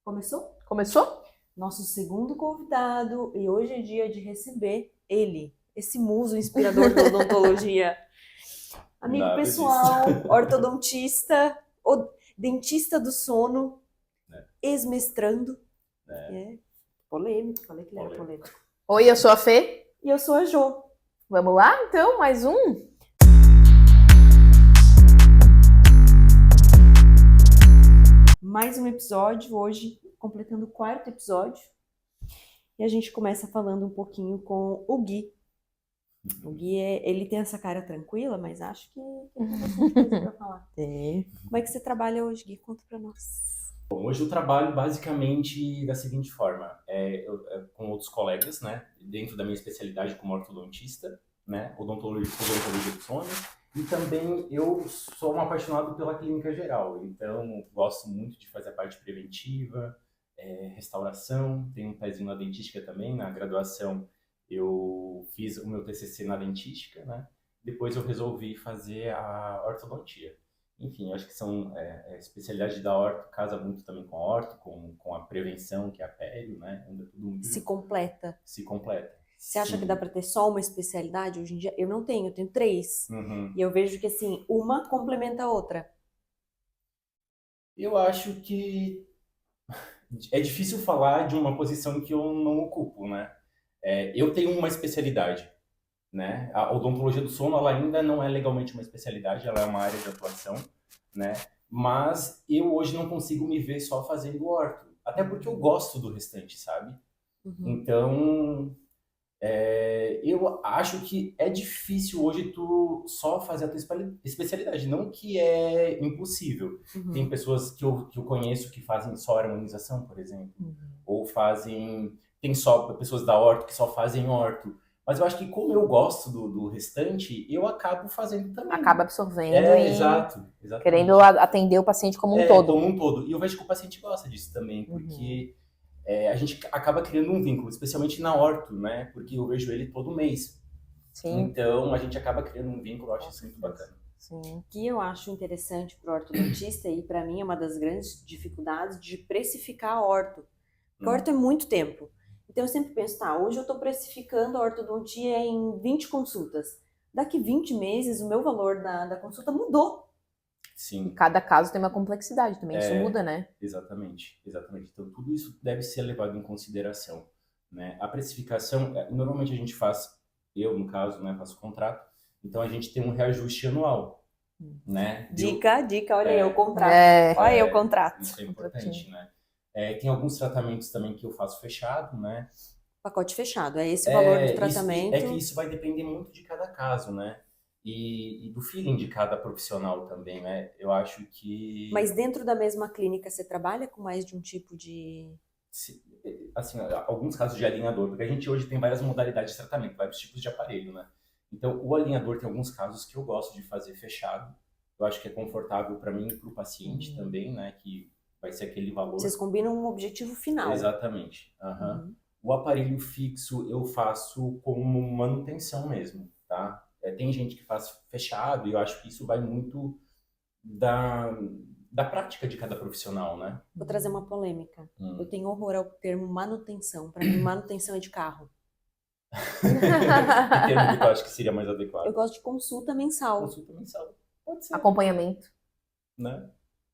Começou? Começou? Nosso segundo convidado, e hoje é dia de receber ele, esse muso inspirador da odontologia. Amigo Nada pessoal, disso. ortodontista, dentista do sono, É. ex-mestrando. É. Polêmico, falei que ele era polêmico. Oi, eu sou a Fê. E eu sou a Jo. Vamos lá, então? Mais um? Mais um episódio, hoje completando o quarto episódio. E a gente começa falando um pouquinho com o Gui. O Gui, ele tem essa cara tranquila, mas acho que tem bastante coisa pra falar. Como é que você trabalha hoje, Gui? Conta pra nós. Bom, hoje eu trabalho basicamente da seguinte forma, com outros colegas, né, dentro da minha especialidade como ortodontista, né, odontologia do sono, e também eu sou um apaixonado pela clínica geral, então gosto muito de fazer a parte preventiva, restauração, tenho um pezinho na dentística também, na graduação eu fiz o meu TCC na dentística, né, depois eu resolvi fazer a ortodontia. Enfim, acho que são a especialidade da orto casa muito também com a orto, com a prevenção, que é a pério, né? Anda tudo muito Se junto. completa. Se completa. Você acha Sim. que dá pra ter só uma especialidade hoje em dia? Eu não tenho, eu tenho 3. Uhum. E eu vejo que, assim, uma complementa a outra. Eu acho que é difícil falar de uma posição que eu não ocupo, né? Eu tenho uma especialidade, né? A odontologia do sono, ela ainda não é legalmente uma especialidade, ela é uma área de atuação, né? Mas eu hoje não consigo me ver só fazendo orto, até porque eu gosto do restante, sabe? Uhum. Então, eu acho que é difícil hoje tu só fazer a tua especialidade, não que é impossível. Uhum. Tem pessoas que eu conheço que fazem só harmonização, por exemplo, ou tem só pessoas da orto que só fazem orto. Mas eu acho que como eu gosto do restante, eu acabo fazendo também. Acaba absorvendo Exato, exatamente. Querendo atender o paciente como um todo. Como um todo. E eu vejo que o paciente gosta disso também, porque a gente acaba criando um vínculo, especialmente na orto, né? Porque eu vejo ele todo mês. Sim. Então, a gente acaba criando um vínculo, eu acho isso muito bacana. Sim. O que eu acho interessante pro ortodontista, e pra mim é uma das grandes dificuldades de precificar a orto. Porque a orto é muito tempo. Então eu sempre penso, tá, hoje eu tô precificando a ortodontia em 20 consultas. Daqui 20 meses o meu valor da consulta mudou. Sim. Cada caso tem uma complexidade também, isso muda, né? Exatamente, exatamente. Então, tudo isso deve ser levado em consideração, né? A precificação, normalmente a gente faz, eu no caso, né, faço contrato, então a gente tem um reajuste anual, né? Dica, olha aí o contrato. Olha aí o contrato. Isso é importante, né? Tem alguns tratamentos também que eu faço fechado, né? Pacote fechado, é esse o valor do Isso, tratamento. é que isso vai depender muito de cada caso, né? E do feeling de cada profissional também, né? Eu acho que... Mas dentro da mesma clínica você trabalha com mais de um tipo de... Assim, alguns casos de alinhador, porque a gente hoje tem várias modalidades de tratamento, vários tipos de aparelho, né? Então, o alinhador tem alguns casos que eu gosto de fazer fechado. Eu acho que é confortável para mim e para o paciente também, né? Que vai ser aquele valor. Vocês combinam um objetivo final. Exatamente. O aparelho fixo eu faço como manutenção mesmo, tá? Tem gente que faz fechado e eu acho que isso vai muito da prática de cada profissional, né? Vou trazer uma polêmica. Eu tenho horror ao termo manutenção. Para mim, manutenção é de carro. Que termo que tu acha que seria mais adequado? Eu gosto de consulta mensal. Consulta mensal. Pode ser. Acompanhamento. Né?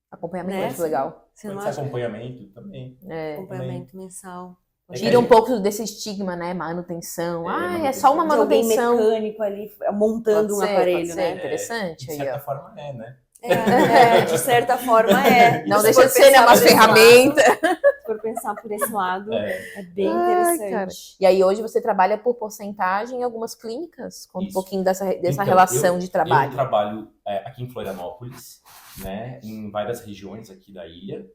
Acompanhamento Né? é muito legal. Você Pode não ser acha? acompanhamento também. Acompanhamento mensal. Tira um pouco desse estigma, né? Manutenção. É só uma De alguém manutenção. mecânico ali montando um aparelho, pode ser, né? Interessante. De certa forma né? De certa forma Não Se deixa for de ser, né? pensar Uma por esse ferramenta. lado, se for pensar por esse lado, é bem interessante. E aí hoje você trabalha por porcentagem em algumas clínicas? Conta um pouquinho dessa Então, relação de trabalho. Eu trabalho aqui em Florianópolis, né? Em várias regiões aqui da ilha.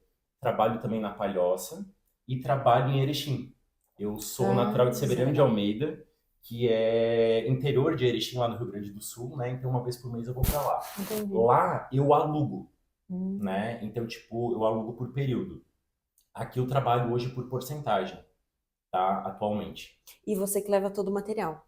Trabalho também na Palhoça e trabalho em Erechim. Eu sou natural de Severiano de Almeida, que é interior de Erechim, lá no Rio Grande do Sul, né? Então, uma vez por mês eu vou pra lá. Entendi. Lá, eu alugo, né? Então, tipo, eu alugo por período. Aqui eu trabalho hoje por porcentagem, tá? Atualmente. E você que leva todo o material?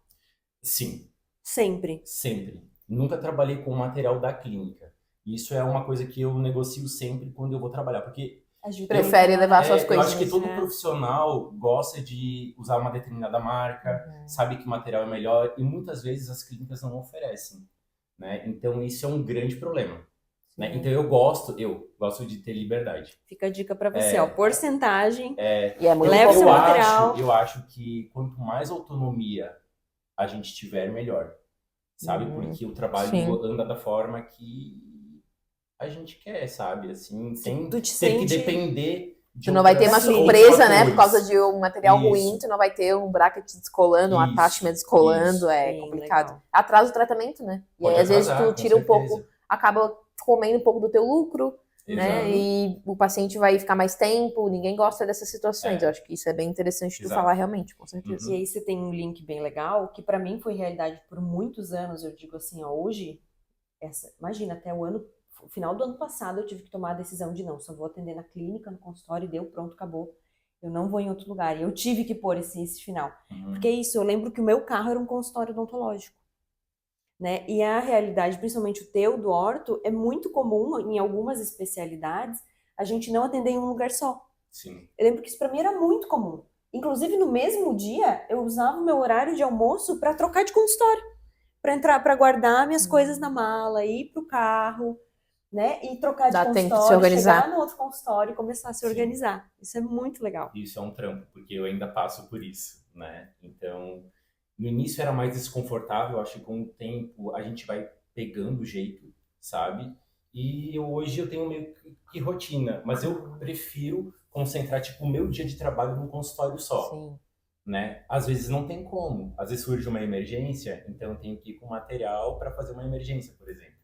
Sim. Sempre? Sempre. Nunca trabalhei com o material da clínica. Isso é uma coisa que eu negocio sempre quando eu vou trabalhar, porque Ajuda Prefere a- levar suas Eu acho que coisinhas. todo né? profissional gosta de usar uma determinada marca, sabe que o material é melhor e muitas vezes as clínicas não oferecem, né? Então isso é um grande problema, né? Então eu gosto de ter liberdade. Fica a dica pra você, ó. Porcentagem. E é muito Leva bom. seu material. Eu acho que quanto mais autonomia a gente tiver, melhor, sabe? Porque o trabalho Sim. anda da forma que a gente quer, sabe? Assim, sem Tu te ter que sente- depender de Tu não vai ter uma outros surpresa, né? fatores. Por causa de um material Isso. ruim, tu não vai ter um bracket descolando, um Isso, attachment descolando, isso. é Sim, complicado. legal. Atrasa o tratamento, né? E Pode aí, às vezes, atrasar, tu com tira um pouco, certeza. acaba comendo um pouco do teu lucro, né? Exato. E o paciente vai ficar mais tempo, ninguém gosta dessas situações. É. Eu acho que isso é bem interessante tu Exato. falar realmente, com certeza. E aí você tem um link bem legal, que pra mim foi realidade por muitos anos. Eu digo assim, ó, hoje, imagina, até o final do ano passado eu tive que tomar a decisão de não, só vou atender na clínica, no consultório, e deu, pronto, acabou. Eu não vou em outro lugar. E eu tive que pôr esse final. Porque é isso, eu lembro que o meu carro era um consultório odontológico, né? E a realidade, principalmente o teu, do orto, é muito comum, em algumas especialidades, a gente não atender em um lugar só. Sim. Eu lembro que isso pra mim era muito comum. Inclusive, no mesmo dia, eu usava o meu horário de almoço pra trocar de consultório. Pra entrar, para guardar minhas coisas na mala, ir pro carro, né? E trocar de Dá tempo de se consultório, organizar. chegar no outro consultório e começar a se Sim. organizar. Isso é muito legal. Isso é um trampo, porque eu ainda passo por isso, né? Então, no início era mais desconfortável, eu acho que com o tempo a gente vai pegando o jeito, sabe? E hoje eu tenho meio que rotina, mas eu prefiro concentrar, tipo, o meu dia de trabalho num consultório só, Sim. né? Às vezes não tem como, às vezes surge uma emergência, então eu tenho que ir com material para fazer uma emergência, por exemplo,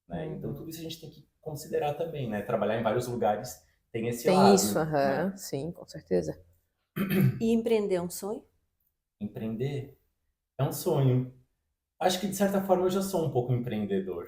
né? Então tudo isso a gente tem que considerar também, né? Trabalhar em vários lugares tem esse Tem lado, isso, né? sim, com certeza. E empreender é um sonho? Empreender é um sonho. Acho que de certa forma eu já sou um pouco empreendedor.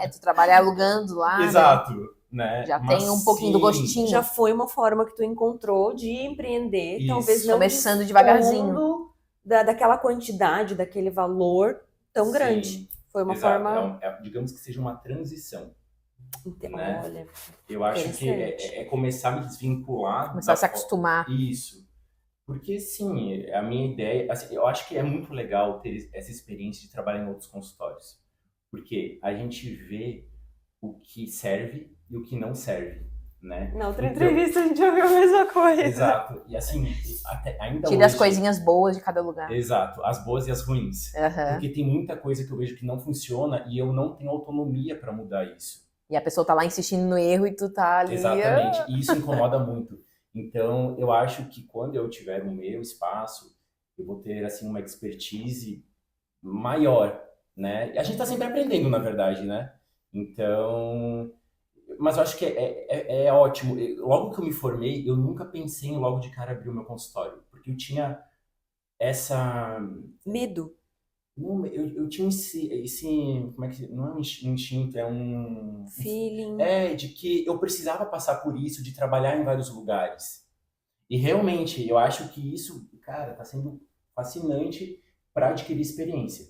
É, tu trabalhar alugando lá, né? Exato, né? Já Mas tem um pouquinho do sim, gostinho. Já foi uma forma que tu encontrou de empreender, Isso. talvez não Começando dispondo devagarzinho. daquela quantidade, daquele valor tão Sim, grande. Foi uma exato. forma... Digamos que seja uma transição, né? Olha, Eu acho que interessante. é começar a me desvincular Começar a se fo- acostumar. Isso. Porque, sim, a minha ideia... Assim, eu acho que é muito legal ter essa experiência de trabalhar em outros consultórios. Porque a gente vê o que serve e o que não serve, né? Na outra Então, entrevista a gente ouviu a mesma coisa. exato. E assim, ainda Tira as hoje... coisinhas boas de cada lugar. Exato. As boas e as ruins. Aham. Porque tem muita coisa que eu vejo que não funciona e eu não tenho autonomia para mudar isso. E a pessoa tá lá insistindo no erro e tu tá ali. Exatamente. E isso incomoda muito. Então, eu acho que quando eu tiver o meu espaço, eu vou ter, assim, uma expertise maior, né? E a gente tá sempre aprendendo, na verdade, né? Então... Mas eu acho que é ótimo. Logo que eu me formei, eu nunca pensei em logo de cara abrir o meu consultório. Porque eu tinha essa... Medo. Não, eu tinha como é que... Não é um instinto, é um... Feeling. De que eu precisava passar por isso, de trabalhar em vários lugares. E realmente, eu acho que isso, cara, tá sendo fascinante para adquirir experiência,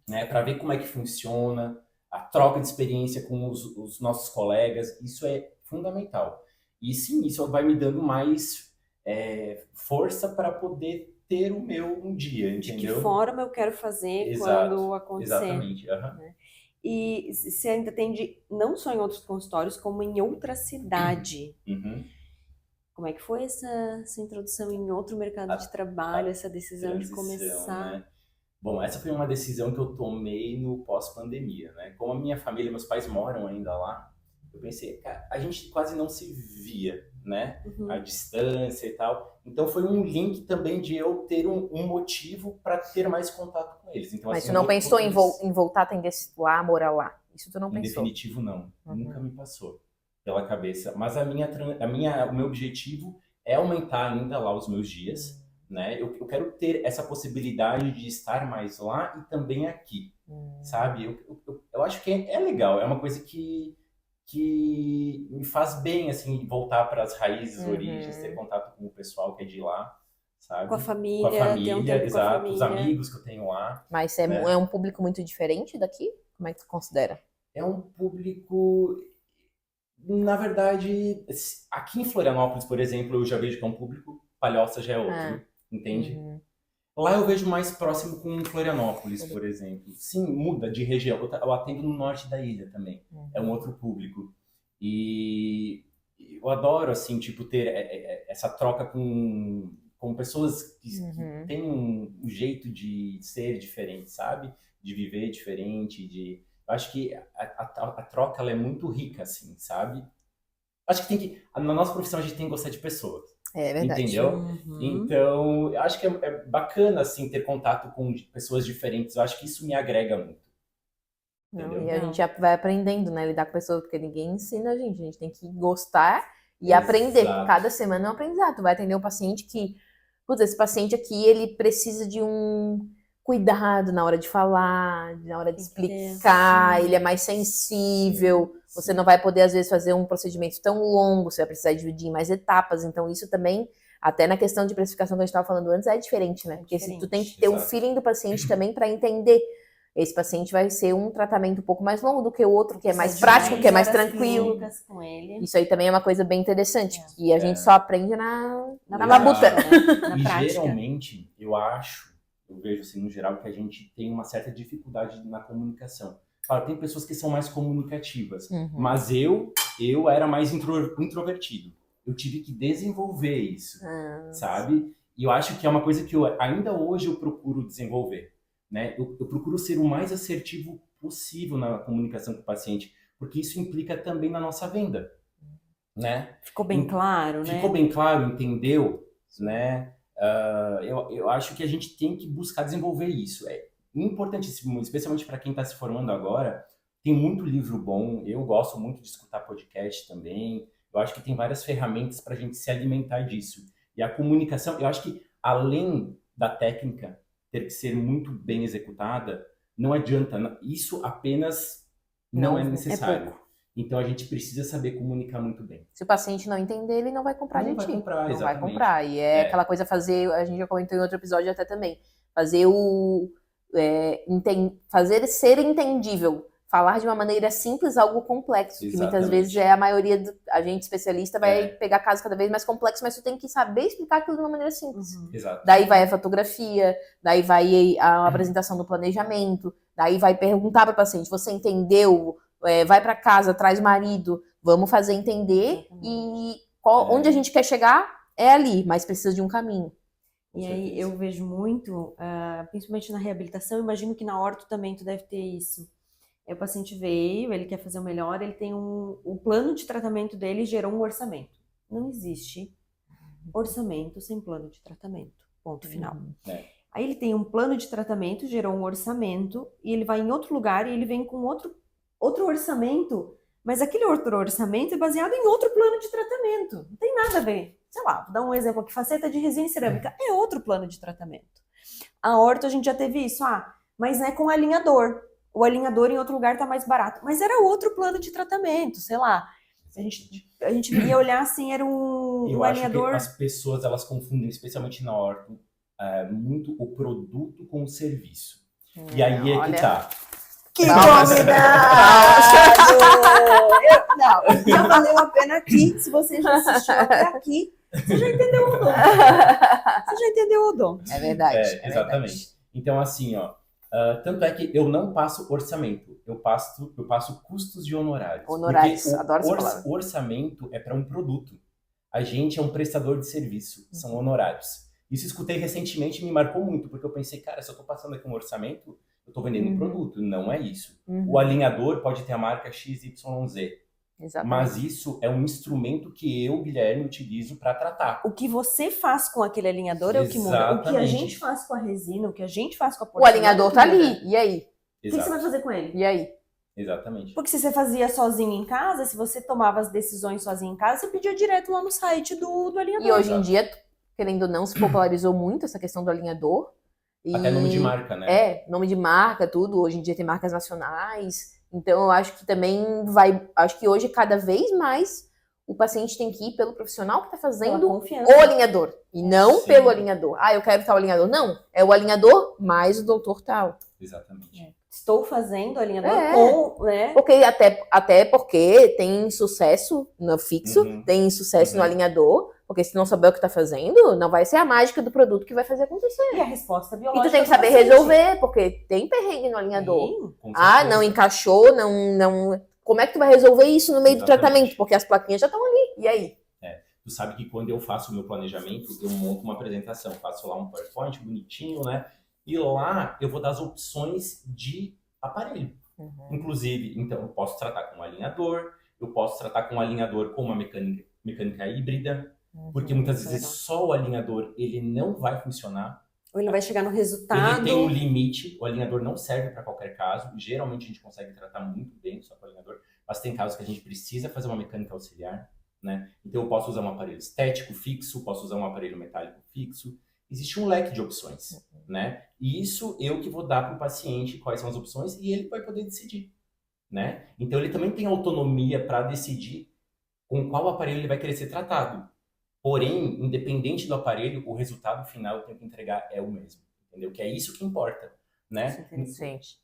né? Para ver como é que funciona, a troca de experiência com os nossos colegas, isso é fundamental. E sim, isso vai me dando mais força para poder ter o meu um dia, De entendeu? que forma eu quero fazer Exato, quando acontecer. Exatamente. Aham. E você ainda atende não só em outros consultórios, como em outra cidade. Uhum. Como é que foi essa introdução em outro mercado de trabalho, essa decisão de começar? Né? Bom, essa foi uma decisão que eu tomei no pós-pandemia, né? Como a minha família, meus pais moram ainda lá, eu pensei, cara, a gente quase não se via, né? A distância e tal. Então foi um link também de eu ter um motivo para ter mais contato com eles. Então, Mas assim, tu não eu pensou em, eles- em voltar a atender lá, morar lá? Isso tu não Em pensou? definitivo, não. Nunca me passou pela cabeça. Mas o meu objetivo é aumentar ainda lá os meus dias, né? Eu quero ter essa possibilidade de estar mais lá e também aqui, sabe? Eu acho que é legal, é uma coisa que me faz bem, assim, voltar para as raízes, origens, ter contato com o pessoal que é de lá, sabe? Com a família, Com a família, ter um tempo com a exato, os família. amigos que eu tenho lá. Mas né? é um público muito diferente daqui? Como é que tu considera? É um público Na verdade, aqui em Florianópolis, por exemplo, eu já vejo que é um público, Palhoça já é outro, Ah. entende? Lá eu vejo mais próximo com Florianópolis, por exemplo. Sim, muda de região. Eu atendo no norte da ilha também. É um outro público. E eu adoro, assim, tipo, ter essa troca com pessoas que têm um jeito de ser diferente, sabe? De viver diferente, Eu acho que a troca, ela é muito rica, assim, sabe? Acho que na nossa profissão a gente tem que gostar de pessoas. É verdade. Entendeu? Então, eu acho que é bacana, assim, ter contato com pessoas diferentes. Eu acho que isso me agrega muito. Não, Entendeu? e a gente já vai aprendendo, né? Lidar com pessoas, porque ninguém ensina a gente tem que gostar e Exato. aprender. Cada semana é um aprendizado. Tu vai atender um paciente que, putz, esse paciente aqui, ele precisa de um cuidado na hora de falar, na hora de explicar, ele é mais sensível. Você não vai poder, às vezes, fazer um procedimento tão longo, você vai precisar dividir em mais etapas. Então, isso também, até na questão de precificação que a gente estava falando antes, é diferente, né? Porque tu tem que ter um feeling do paciente também para entender. Esse paciente vai ser um tratamento um pouco mais longo do que o outro, que é mais prático, que é mais tranquilo. Com ele. Isso aí também é uma coisa bem interessante, que a gente só aprende na Exato. labuta. Na E prática. geralmente, eu vejo assim, no geral, que a gente tem uma certa dificuldade na comunicação. Claro, tem pessoas que são mais comunicativas, mas eu era mais introvertido. Eu tive que desenvolver isso, sabe? E eu acho que é uma coisa que ainda hoje eu procuro desenvolver, né? Eu procuro ser o mais assertivo possível na comunicação com o paciente, porque isso implica também na nossa venda, né? Ficou bem claro, né? Ficou bem claro, entendeu? Né? Eu acho que a gente tem que buscar desenvolver isso. É importantíssimo, especialmente para quem está se formando agora. Tem muito livro bom, eu gosto muito de escutar podcast também. Eu acho que tem várias ferramentas para a gente se alimentar disso. E a comunicação, eu acho que além da técnica ter que ser muito bem executada, não adianta. Isso apenas não é necessário. pouco. Então a gente precisa saber comunicar muito bem. Se o paciente não entender, ele não vai comprar de ti. Não vai comprar. E aquela coisa a gente já comentou em outro episódio até também, fazer fazer ser entendível. Falar de uma maneira simples algo complexo, que muitas vezes a maioria a gente especialista vai pegar casos cada vez mais complexos, mas tu tem que saber explicar aquilo de uma maneira simples. Exato. Daí vai a fotografia, daí vai a apresentação do planejamento, daí vai perguntar para o paciente, você entendeu? Vai para casa, traz o marido, vamos fazer entender e onde a gente quer chegar é ali, mas precisa de um caminho. E aí eu vejo muito, principalmente na reabilitação, imagino que na orto também tu deve ter isso. O paciente veio, ele quer fazer o melhor, ele tem o plano de tratamento dele gerou um orçamento. Não existe orçamento sem plano de tratamento. Ponto final. Aí ele tem um plano de tratamento, gerou um orçamento, e ele vai em outro lugar e ele vem com outro orçamento, mas aquele outro orçamento é baseado em outro plano de tratamento. Não tem nada a ver. Sei lá, vou dar um exemplo aqui, faceta de resina cerâmica é outro plano de tratamento. A orto a gente já teve isso, mas não é com alinhador. O alinhador em outro lugar tá mais barato. Mas era outro plano de tratamento, sei lá. A gente ia olhar assim, era um alinhador... Eu acho que as pessoas, elas confundem, especialmente na orto, muito o produto com o serviço. E aí é que tá. Que combinado! Já valeu a pena aqui. Se você já assistiu até aqui, você já entendeu o dom. Você já entendeu o dom. É verdade. Exatamente. Verdade. Então, assim, tanto é que eu não passo orçamento, eu passo custos de honorários. Honorários, adoro essa palavra. O orçamento é para um produto. A gente é um prestador de serviço, são honorários. Isso eu escutei recentemente e me marcou muito, porque eu pensei, cara, se eu estou passando aqui um orçamento, eu estou vendendo um produto, não é isso. O alinhador pode ter a marca XYZ. Exatamente. Mas isso é um instrumento que eu, Guilherme, utilizo para tratar. O que você faz com aquele alinhador é o que muda. O que a gente faz com a resina, o que a gente faz com a porcelana. O alinhador tá ali, e aí? O que você vai fazer com ele? E aí? Exatamente. Porque se você fazia sozinho em casa, se você tomava as decisões sozinho em casa, você pedia direto lá no site do alinhador. E hoje em dia, querendo ou não, se popularizou muito essa questão do alinhador. Até nome de marca, né? Nome de marca, tudo. Hoje em dia tem marcas nacionais. Então, eu acho que também acho que hoje, cada vez mais, o paciente tem que ir pelo profissional que está fazendo o alinhador. E não pelo alinhador. Eu quero tal alinhador. Não, é o alinhador mais o doutor tal. Exatamente. estou fazendo alinhador É. com, né? Porque até porque tem sucesso no fixo, Uhum. tem sucesso no Uhum. alinhador, porque se não souber o que tá fazendo, não vai ser a mágica do produto que vai fazer acontecer. E a resposta E biológica tu tem que do saber paciente. resolver, porque tem perrengue no alinhador. Sim. Com Ah, certeza. não encaixou, não. Como é que tu vai resolver isso no meio do Exatamente. tratamento? Porque as plaquinhas já estão ali. E aí? Tu sabe que quando eu faço o meu planejamento, eu monto uma apresentação, faço lá um PowerPoint bonitinho, né? E lá eu vou dar as opções de aparelho. Inclusive, então, eu posso tratar com um alinhador, eu posso tratar com um alinhador com uma mecânica híbrida, porque muitas Isso é vezes legal. só o alinhador ele não vai funcionar. Ou ele vai chegar no Ele resultado. tem um limite, o alinhador não serve para qualquer caso. Geralmente a gente consegue tratar muito bem só com o alinhador, mas tem casos que a gente precisa fazer uma mecânica auxiliar, né? Então eu posso usar um aparelho estético fixo, posso usar um aparelho metálico fixo. Existe um leque de opções, né? E isso eu que vou dar para o paciente quais são as opções e ele vai poder decidir, né? Então ele também tem autonomia para decidir com qual aparelho ele vai querer ser tratado. Porém, independente do aparelho, o resultado final eu tenho que entregar é o mesmo, entendeu? Que é isso que importa, né? Isso é interessante.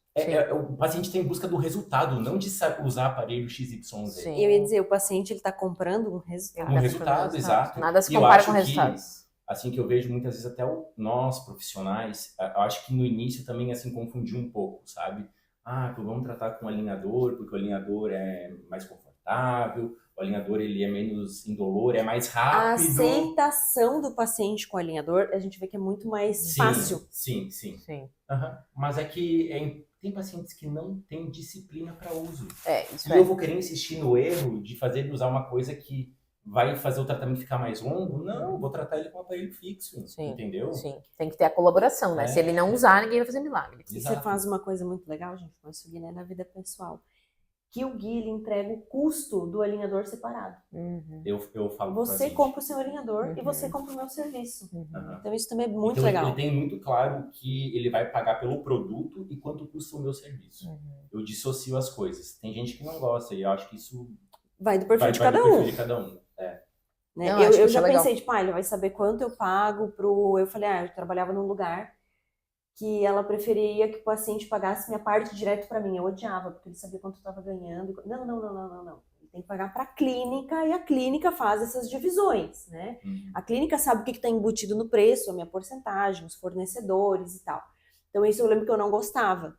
O paciente está em busca do resultado, não de usar aparelho XYZ. Sim. E eu ia dizer, o paciente ele está comprando um resultado. Um resultado, exato. Nada se E eu compara acho com que, resultados. assim, que eu vejo muitas vezes até nós, profissionais, eu acho que no início também, assim, confundiu um pouco, sabe? Ah, então vamos tratar com o alinhador, porque o alinhador é mais confortável, o alinhador ele é menos indolor, é mais A rápido. aceitação do paciente com o alinhador, a gente vê que é muito mais Sim, fácil. Sim. Sim. Aham. Mas é que tem pacientes que não têm disciplina para uso. Isso E eu vou querer insistir no erro de fazer ele usar uma coisa que vai fazer o tratamento ficar mais longo? Não, vou tratar ele com um aparelho fixo, Sim, entendeu? Sim. Tem que ter a colaboração, né? É. Se ele não usar, ninguém vai fazer milagre. E você Exato. faz uma coisa muito legal, gente, com isso, né, na vida pessoal. Que o Gui ele entrega o custo do alinhador separado. Eu falo pro Você paciente. compra o seu alinhador e você compra o meu serviço. Aham. Então isso também é muito Então, legal. ele tem muito claro que ele vai pagar pelo produto e quanto custa o meu serviço. Eu dissocio as coisas. Tem gente que não gosta e eu acho que isso Vai do perfil vai de do cada perfil um. de cada um. É. Né? Eu acho que Eu isso já é legal. pensei, tipo, ele vai saber quanto eu pago pro... Eu falei, eu trabalhava num lugar que ela preferia que o paciente pagasse minha parte direto pra mim. Eu odiava, porque ele sabia quanto eu tava ganhando. Não. Ele tem que pagar pra clínica e a clínica faz essas divisões, né? A clínica sabe o que está embutido no preço, a minha porcentagem, os fornecedores e tal. Então isso eu lembro que eu não gostava.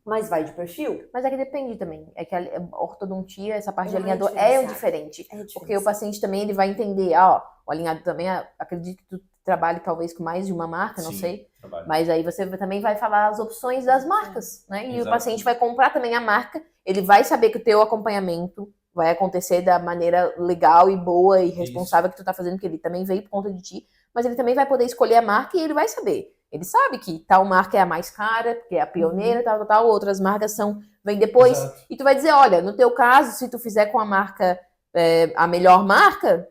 Mas vai de perfil. Mas é que depende também. É que a ortodontia, essa parte de É alinhador diferenciado. diferente. É Porque o paciente também ele vai entender, o alinhado também, acredito que tu trabalhe talvez com mais de uma marca, não Sim, sei. trabalho. Mas aí você também vai falar as opções das marcas, né? E Exato. o paciente vai comprar também a marca, ele vai saber que o teu acompanhamento vai acontecer da maneira legal e boa e responsável que tu tá fazendo, porque ele também veio por conta de ti, mas ele também vai poder escolher a marca e ele vai saber. Ele sabe que tal marca é a mais cara, porque é a pioneira, tal, outras marcas vêm depois. Exato. E tu vai dizer, olha, no teu caso, se tu fizer com a marca, a melhor marca,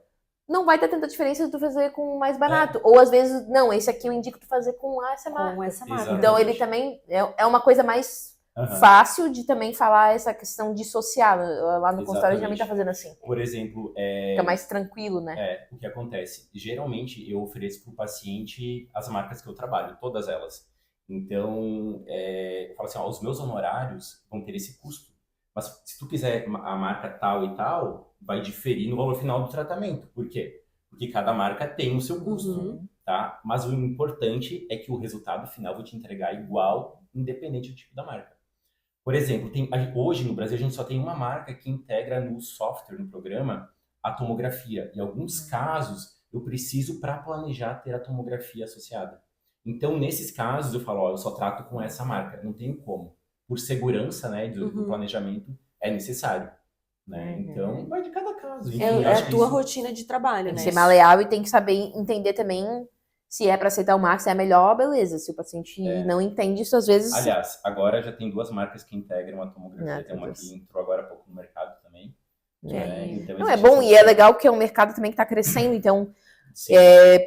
não vai ter tanta diferença de tu fazer com o mais barato. Ou às vezes, não, esse aqui eu indico tu fazer com essa marca. Com essa marca. Então ele também é uma coisa mais Aham. fácil de também falar essa questão dissociada. Lá no consultório a gente também Exatamente. tá fazendo assim. Por exemplo, Fica mais tranquilo, né? o que acontece? Geralmente eu ofereço para o paciente as marcas que eu trabalho, todas elas. Então, eu falo assim, os meus honorários vão ter esse custo. Mas se tu quiser a marca tal e tal, vai diferir no valor final do tratamento. Por quê? Porque cada marca tem o seu custo, tá? Mas o importante é que o resultado final eu vou te entregar igual, independente do tipo da marca. Por exemplo, hoje no Brasil a gente só tem uma marca que integra no software, no programa, a tomografia. Em alguns casos, eu preciso, para planejar, ter a tomografia associada. Então, nesses casos, eu falo, eu só trato com essa marca, não tenho como. Por segurança, né, do planejamento, é necessário. Né? Então, vai de cada caso. Enfim, É acho a que tua isso- rotina de trabalho, Tem né? que ser maleável e tem que saber entender também se é para aceitar o marca, se é melhor, beleza. Se o paciente não entende isso, às vezes... Aliás, agora já tem 2 marcas que integram a tomografia. Ah, Tem uma meu que Deus. entrou agora há pouco no mercado também. Então Não, é existe bom essa e é opção. legal que é um mercado também que está crescendo, então... Sim.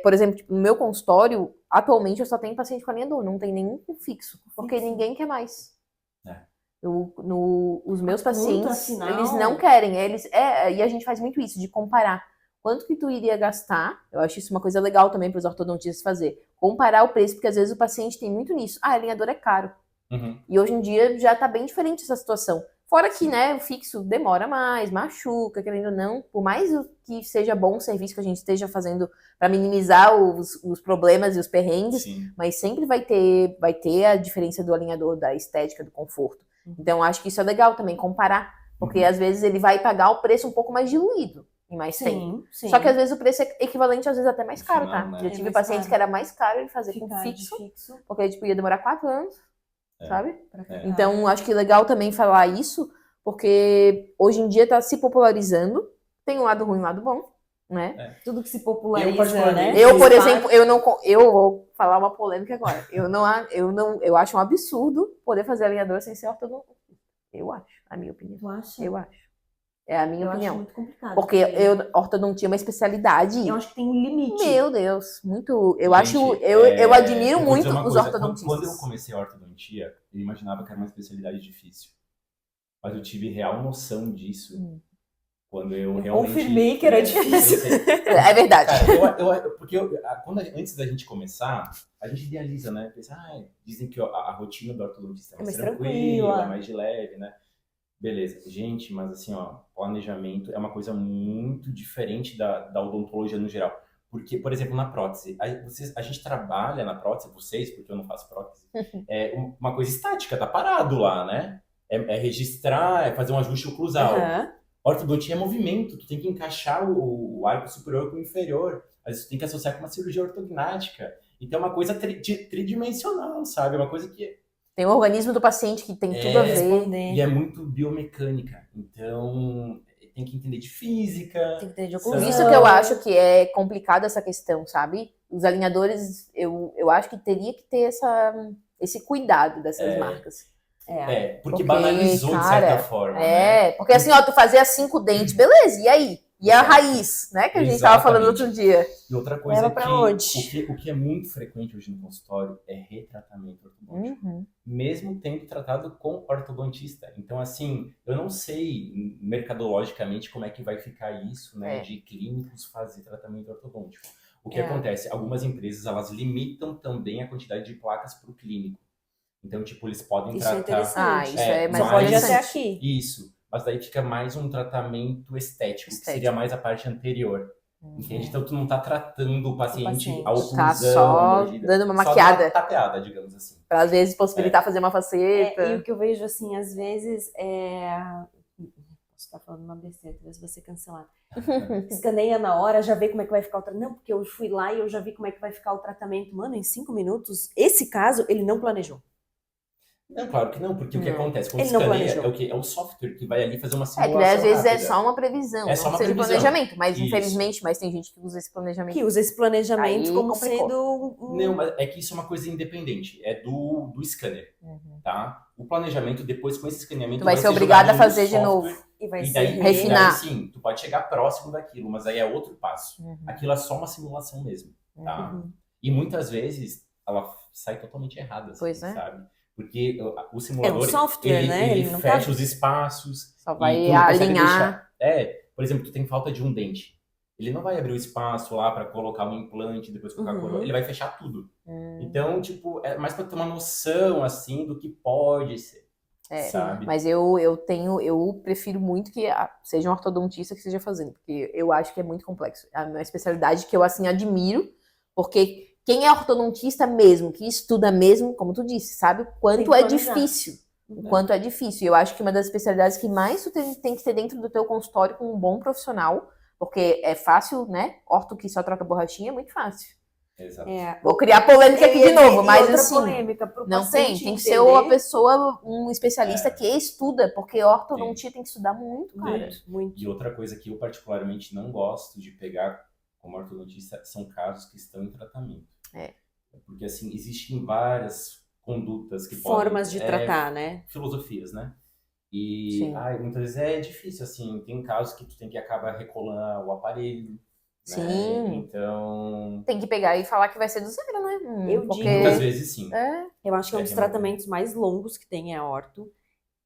Por exemplo, tipo, no meu consultório, atualmente eu só tenho paciente com alinhador, não tem nenhum com fixo, porque Fixo. ninguém quer mais. É. Os meus Ponto, pacientes, afinal. eles não querem, e a gente faz muito isso, de comparar. Quanto que tu iria gastar? Eu acho isso uma coisa legal também para os ortodontistas fazer. Comparar o preço, porque às vezes o paciente tem muito nisso. Ah, alinhador é caro. Uhum. E hoje em dia já tá bem diferente essa situação. Fora que, né, o fixo demora mais, machuca, querendo ou não. Por mais que seja bom o serviço que a gente esteja fazendo para minimizar os problemas e os perrengues, Sim. mas sempre vai ter a diferença do alinhador, da estética, do conforto. Então, acho que isso é legal também, comparar. Porque, às vezes, ele vai pagar o preço um pouco mais diluído em mais tempo. Sim. Só que, às vezes, o preço é equivalente, às vezes, até mais No caro, final, tá? né? Já É tive mais pacientes caro. que era mais caro ele fazer com Ficar de fixo, fixo porque, tipo, ia demorar 4 anos, É. sabe? pra É. ficar. Então, acho que é legal também falar isso, porque hoje em dia tá se popularizando. Tem um lado ruim e um lado bom, né? Tudo que se Eu, populariza, particularmente, né? Eu, por Faz exemplo, eu vou falar uma polêmica agora. Eu acho um absurdo poder fazer alinhador sem ser ortodontista. Eu acho, a minha opinião. Tu acha? Eu acho. É a minha Eu acho opinião. muito complicado. Porque ortodontia é uma especialidade. Eu acho que tem um limite. Meu Deus, muito. Eu Gente, acho, eu admiro eu vou dizer muito uma os coisa. ortodontistas. Quando eu comecei a ortodontia, eu imaginava que era uma especialidade difícil. Mas eu tive real noção disso quando eu realmente... confirmei que era difícil. É verdade. Cara, antes da gente começar, a gente idealiza, né? Pensa, dizem que a rotina do ortodontista é mais tranquila, mais de leve, né? Beleza. Gente, mas assim, ó, planejamento é uma coisa muito diferente da odontologia no geral. Porque, por exemplo, na prótese, a gente trabalha na prótese, vocês, porque eu não faço prótese, é uma coisa estática, tá parado lá, né? É registrar, é fazer um ajuste oclusal. Aham. Ortodontia é movimento, tu tem que encaixar o arco superior com o inferior. Às vezes tu tem que associar com uma cirurgia ortognática. Então é uma coisa tridimensional, sabe? É uma coisa que Tem o organismo do paciente que tem tudo a ver. Responder. e é muito biomecânica. Então tem que entender de física. Tem que ter de Por oclusão. isso que eu acho que é complicado essa questão, sabe? Os alinhadores, eu acho que teria que ter esse cuidado dessas marcas. Porque Porque, banalizou de cara, certa forma, né? porque assim, ó, tu fazia 5 dentes, beleza, e aí? E a raiz, né? Que a gente tava falando outro dia. E outra coisa Leva pra que onde? o que é muito frequente hoje no consultório é retratamento ortodôntico. Uhum. Mesmo tendo tratado com ortodontista. Então, assim, eu não sei mercadologicamente como é que vai ficar isso, né, de clínicos fazer tratamento ortodôntico. O que acontece? Algumas empresas, elas limitam também a quantidade de placas para o clínico. Então, tipo, eles podem Isso é tratar... interessante. Isso é mais Só pode ir mas- até aqui. Isso. Mas daí fica mais um tratamento estético, que seria mais a parte anterior. Entende? Então, tu não tá tratando o paciente a oclusão, Tá só a mordida. dando uma Só maquiada. dá uma tapeada, digamos assim. Pra, às vezes, possibilitar fazer uma E faceta. o que eu vejo, assim, às vezes Posso estar falando uma besteira, talvez você ser cancelado. Escaneia na hora, já vê como é que vai ficar o tratamento. Não, porque eu fui lá e eu já vi como é que vai ficar o tratamento. Mano, em 5 minutos, esse caso, ele não planejou. Não, claro que não, porque o que acontece? Quando Ele não escaneia, planejou. é o quê? É o software que vai ali fazer uma Que simulação às vezes é rápida. só uma previsão, É só não uma seja previsão. planejamento. Mas, Isso. infelizmente, tem gente que usa esse planejamento. Que usa esse planejamento Aí como complicou. sendo Não, mas é que isso é uma coisa independente. É do scanner, tá? O planejamento, depois com esse escaneamento... Tu vai ser jogado obrigado a no fazer de software, novo. E vai E ser daí, refinar. sim, tu pode chegar próximo daquilo, mas aí é outro passo. Aquilo é só uma simulação mesmo, tá? E muitas vezes ela sai totalmente errada, assim, Pois é. sabe? Porque o simulador, software, né? ele Ele não fecha tá- os espaços. Só e vai tu não consegue alinhar. por exemplo, tu tem falta de um dente. Ele não vai abrir o espaço lá pra colocar um implante, depois colocar a coroa. Ele vai fechar tudo. Então, tipo, é mais pra ter uma noção, assim, do que pode ser. Sabe? Mas eu prefiro muito que seja um ortodontista que esteja fazendo, porque eu acho que é muito complexo. É uma especialidade que eu, assim, admiro, porque quem é ortodontista mesmo, que estuda mesmo, como tu disse, sabe o quanto que é planejar. difícil. O quanto é difícil. E eu acho que uma das especialidades que mais tu tem que ter dentro do teu consultório com um bom profissional, porque é fácil, né? Orto que só troca borrachinha é muito fácil. Exato. Vou criar polêmica aqui de novo, mas outra assim... polêmica pro Não paciente tem que ser entender. uma pessoa, um especialista que estuda, porque ortodontia tem que estudar muito, cara. Muito. E outra coisa que eu particularmente não gosto de pegar como ortodontista são casos que estão em tratamento. Porque, assim, existem várias condutas que Formas podem... de tratar, né? Filosofias, né? E Sim. muitas vezes é difícil, assim. Tem casos que tu tem que acabar recolando o aparelho. Sim. Né? Então... Tem que pegar e falar que vai ser do zero, né? Eu Porque... digo- Muitas vezes, sim. Eu acho que é um dos tratamentos mais longos que tem a orto.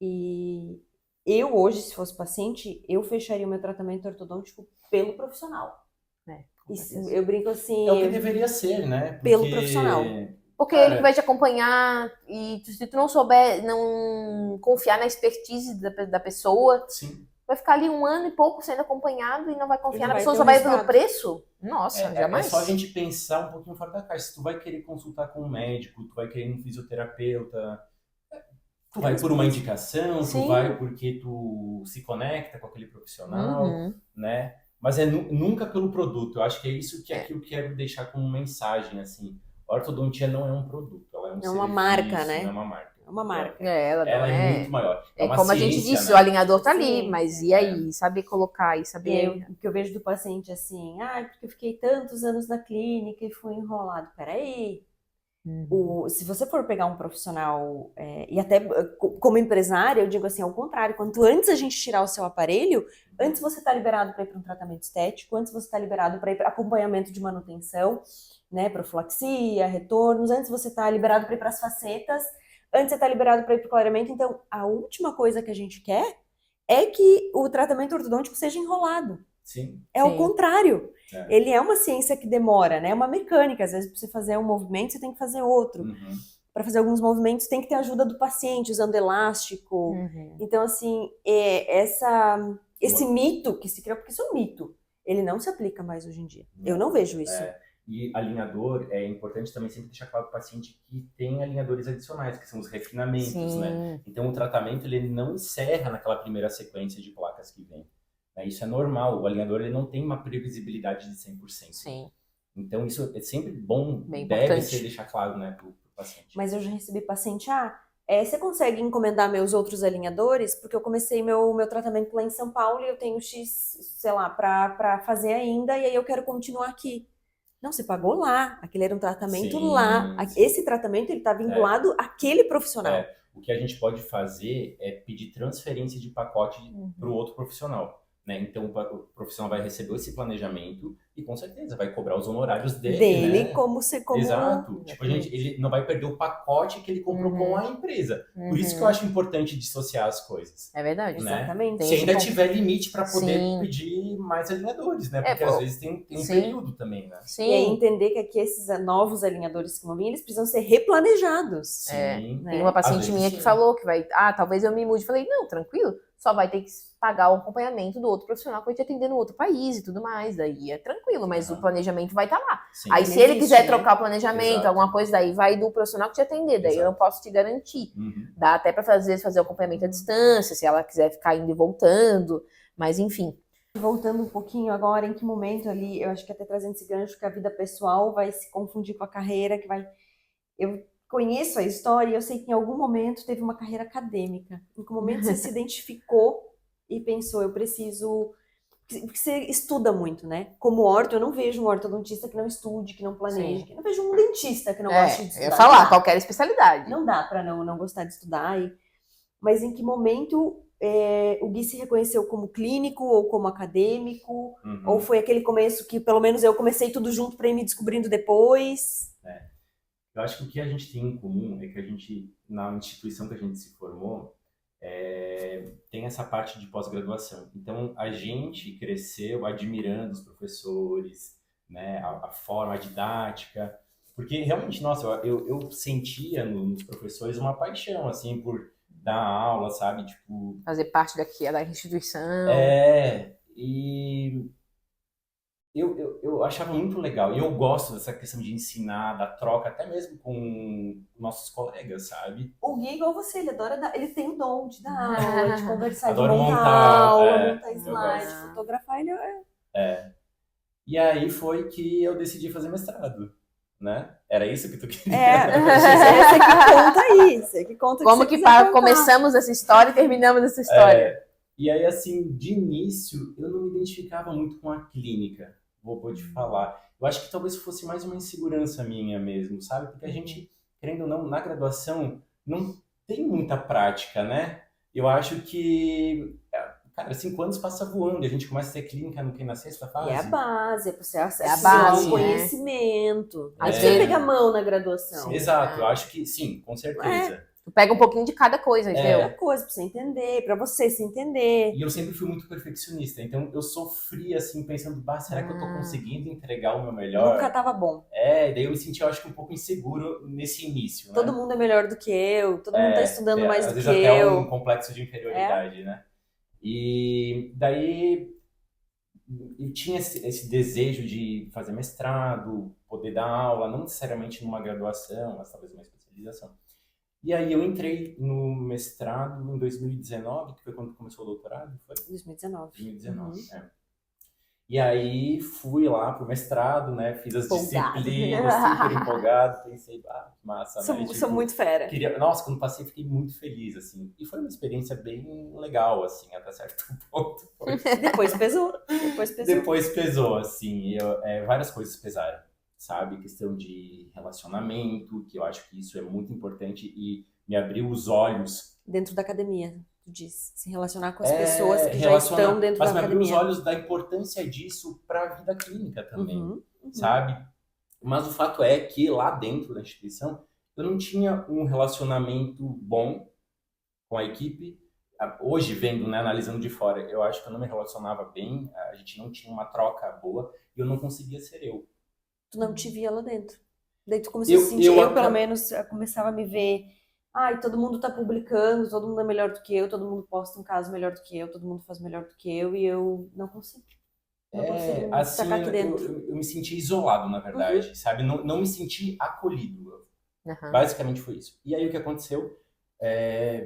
E eu hoje, se fosse paciente, eu fecharia o meu tratamento ortodôntico pelo profissional. E eu brinco assim, É o que deveria ser, né? pelo profissional. Porque ele que vai te acompanhar e se tu não souber, não confiar na expertise da pessoa, Sim. vai ficar ali 1 ano e pouco sendo acompanhado e não vai confiar na vai pessoa, ter só um vai pelo resultado. preço? Nossa, É jamais. só a gente pensar um pouquinho fora da caixa. Se tu vai querer consultar com um médico, tu vai querer um fisioterapeuta, tu vai por uma indicação, Sim. tu vai porque tu se conecta com aquele profissional, Uhum. né? Mas é nunca pelo produto. Eu acho que é isso que eu quero deixar como mensagem, assim. A ortodontia não é um produto, ela é um É uma serviço, marca, né? não é uma marca. É uma marca. Ela não Ela é é. muito maior. É uma como a gente ciência, disse, né? o alinhador tá ali, Sim. mas e aí? Saber colocar e E saber. aí, o que eu vejo do paciente assim, porque eu fiquei tantos anos na clínica e fui enrolado. Peraí. Se você for pegar um profissional, e até como empresária, eu digo assim, ao contrário, quanto antes a gente tirar o seu aparelho, antes você está liberado para ir para um tratamento estético, antes você está liberado para ir para acompanhamento de manutenção, né, profilaxia, retornos, antes você está liberado para ir para as facetas, antes você está liberado para ir para o clareamento. Então, a última coisa que a gente quer é que o tratamento ortodôntico seja enrolado. Sim. É o contrário. É. Ele é uma ciência que demora, né? É uma mecânica. Às vezes, para você fazer um movimento, você tem que fazer outro. Uhum. Para fazer alguns movimentos, tem que ter ajuda do paciente, usando elástico. Então, assim, esse mito que se criou, porque isso é um mito, ele não se aplica mais hoje em dia. Eu não vejo isso. E alinhador, é importante também sempre deixar claro para o paciente que tem alinhadores adicionais, que são os refinamentos, né? Então, o tratamento, ele não encerra naquela primeira sequência de placas que vem. Isso é normal, o alinhador ele não tem uma previsibilidade de 100%. Sim. Então isso é sempre bom, bem deve importante. ser deixar claro, né, pro paciente. Mas eu já recebi paciente, você consegue encomendar meus outros alinhadores? Porque eu comecei meu tratamento lá em São Paulo e eu tenho X, sei lá, pra fazer ainda, e aí eu quero continuar aqui. Não, você pagou lá, aquele era um tratamento lá. Sim. Esse tratamento, ele tá vinculado àquele profissional. O que a gente pode fazer é pedir transferência de pacote para o outro profissional. Né? Então, o profissional vai receber esse planejamento e, com certeza, vai cobrar os honorários dele, né? como... Exato. Tipo, ele não vai perder o pacote que ele comprou com a empresa. Por isso que eu acho importante dissociar as coisas. É verdade. Né? Exatamente. Se ainda tiver limite para poder pedir mais alinhadores, né? Porque às vezes tem um período também, né? Sim. E aí entender que aqui esses novos alinhadores que vão vir, eles precisam ser replanejados. Sim. Tem uma paciente minha que falou que vai... talvez eu me mude. Falei, não, tranquilo. Só vai ter que pagar o acompanhamento do outro profissional que vai te atender no outro país e tudo mais. Daí é tranquilo, mas o planejamento vai estar lá. Sim. Aí se ele quiser trocar o planejamento, alguma coisa, daí vai do profissional que te atender. Daí eu não posso te garantir. Dá até para fazer o acompanhamento à distância, se ela quiser ficar indo e voltando. Mas enfim. Voltando um pouquinho agora, em que momento ali, eu acho que até trazendo esse gancho, que a vida pessoal vai se confundir com a carreira, eu conheço a história e eu sei que em algum momento teve uma carreira acadêmica. Em que momento você se identificou e pensou, eu preciso... Porque você estuda muito, né? Como orto, eu não vejo um ortodontista que não estude, que não planeje. Eu não vejo um dentista que não goste de estudar. Eu ia falar, qualquer especialidade. Não dá pra não gostar de estudar. Mas em que momento o Gui se reconheceu como clínico ou como acadêmico? Ou foi aquele começo que, pelo menos, eu comecei tudo junto pra ir me descobrindo depois? Eu acho que o que a gente tem em comum é que a gente, na instituição que a gente se formou, tem essa parte de pós-graduação. Então, a gente cresceu admirando os professores, né, a forma, a didática, porque realmente, nossa, eu sentia nos professores uma paixão, assim, por dar aula, sabe? Tipo... fazer parte da instituição. E... Eu achava muito legal, e eu gosto dessa questão de ensinar, da troca, até mesmo com nossos colegas, sabe? O Gui, igual você, ele adora ele tem o dom de dar aula, de conversar, Adoro de montar aula, montar slide, fotografar, ele E aí foi que eu decidi fazer mestrado, né? Era isso que tu queria? Você que conta aí, você que conta. Como que começamos essa história e terminamos essa história? E aí, assim, de início, eu não me identificava muito com a clínica. Vou te falar. Eu acho que talvez fosse mais uma insegurança minha mesmo, sabe? Porque a gente, querendo ou não, na graduação, não tem muita prática, né? Eu acho que, cara, 5 anos passa voando e a gente começa a ter clínica na sexta fase. É a base, você acessa a base, conhecimento. Às vezes você pega a mão na graduação. Exato, eu acho que sim, com certeza. Tu pega um pouquinho de cada coisa, entendeu? Outra coisa, pra você entender, pra você se entender. E eu sempre fui muito perfeccionista, então eu sofri, assim, pensando, será que eu tô conseguindo entregar o meu melhor? Nunca tava bom. Daí eu me senti, eu acho que um pouco inseguro nesse início, né? Todo mundo é melhor do que eu, todo mundo tá estudando mais às do vezes que até eu. um complexo de inferioridade, né? E daí eu tinha esse desejo de fazer mestrado, poder dar aula, não necessariamente numa graduação, mas talvez uma especialização. E aí eu entrei no mestrado em 2019, que foi quando começou o doutorado, foi? 2019. 2019, E aí fui lá pro mestrado, né? Fiz as disciplinas, super empolgado, pensei, que massa, né? Sou muito fera. Nossa, quando passei fiquei muito feliz, assim. E foi uma experiência bem legal, assim, até certo ponto. Depois pesou. Depois pesou, assim. Várias coisas pesaram, sabe? Questão de relacionamento, que eu acho que isso é muito importante e me abriu os olhos. Dentro da academia, tu diz. Se relacionar com as pessoas que já estão dentro da academia. Mas me abriu os olhos da importância disso para a vida clínica também, sabe? Mas o fato é que lá dentro da instituição eu não tinha um relacionamento bom com a equipe. Hoje, vendo, né, analisando de fora, eu acho que eu não me relacionava bem, a gente não tinha uma troca boa e eu não conseguia ser eu. Tu não te via lá dentro. Daí tu começou a se sentir, eu pelo menos começava a me ver, todo mundo tá publicando, todo mundo é melhor do que eu, todo mundo posta um caso melhor do que eu, todo mundo faz melhor do que eu, e eu não consigo. Não consigo me destacar aqui dentro. Eu me senti isolado, na verdade, sabe? Não me senti acolhido. Basicamente foi isso. E aí o que aconteceu?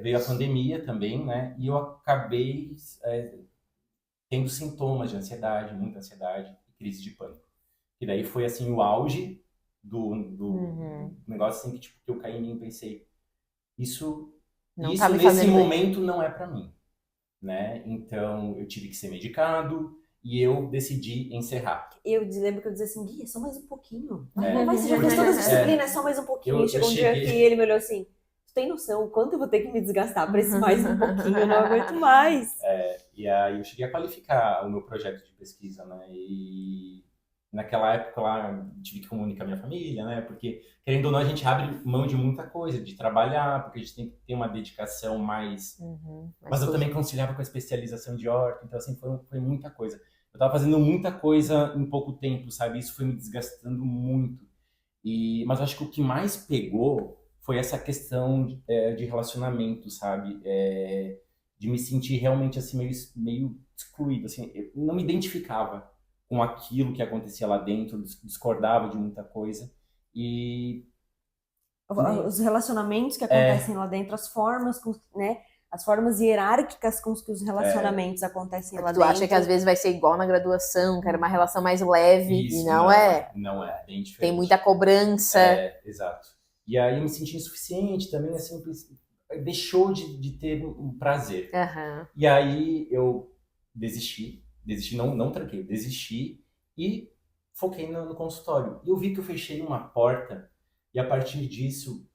Veio a pandemia também, né? E eu acabei tendo sintomas de ansiedade, muita ansiedade e crise de pânico. E daí foi, assim, o auge do negócio, assim, que eu caí em mim e pensei, isso nesse momento não é pra mim, né? Então eu tive que ser medicado e eu decidi encerrar. Eu lembro que eu dizia assim, Gui, é só mais um pouquinho. Você já fez todas as disciplinas, é só mais um pouquinho. E chegou um dia que ele me olhou assim, tu tem noção o quanto eu vou ter que me desgastar pra esse mais um pouquinho, eu não aguento mais. E aí eu cheguei a qualificar o meu projeto de pesquisa, né? E naquela época lá tive que comunicar minha família, né? Porque, querendo ou não, a gente abre mão de muita coisa, de trabalhar, porque a gente tem que ter uma dedicação mais... Mas eu também conciliava com a especialização de horta, então assim, foi muita coisa. Eu tava fazendo muita coisa em pouco tempo, sabe? Isso foi me desgastando muito. Mas eu acho que o que mais pegou foi essa questão de relacionamento, sabe? De me sentir realmente assim, meio excluído, assim. Eu não me identificava com aquilo que acontecia lá dentro, discordava de muita coisa. E os relacionamentos que acontecem lá dentro, as formas, né? As formas hierárquicas com que os relacionamentos acontecem lá dentro. Tu acha que às vezes vai ser igual na graduação, que era uma relação mais leve, isso, e não é. Não é, bem diferente. Tem muita cobrança. Exato. E aí eu me senti insuficiente também, assim, deixou de ter um prazer. E aí eu desisti, não tranquei, desisti e foquei no consultório. E eu vi que eu fechei uma porta e a partir disso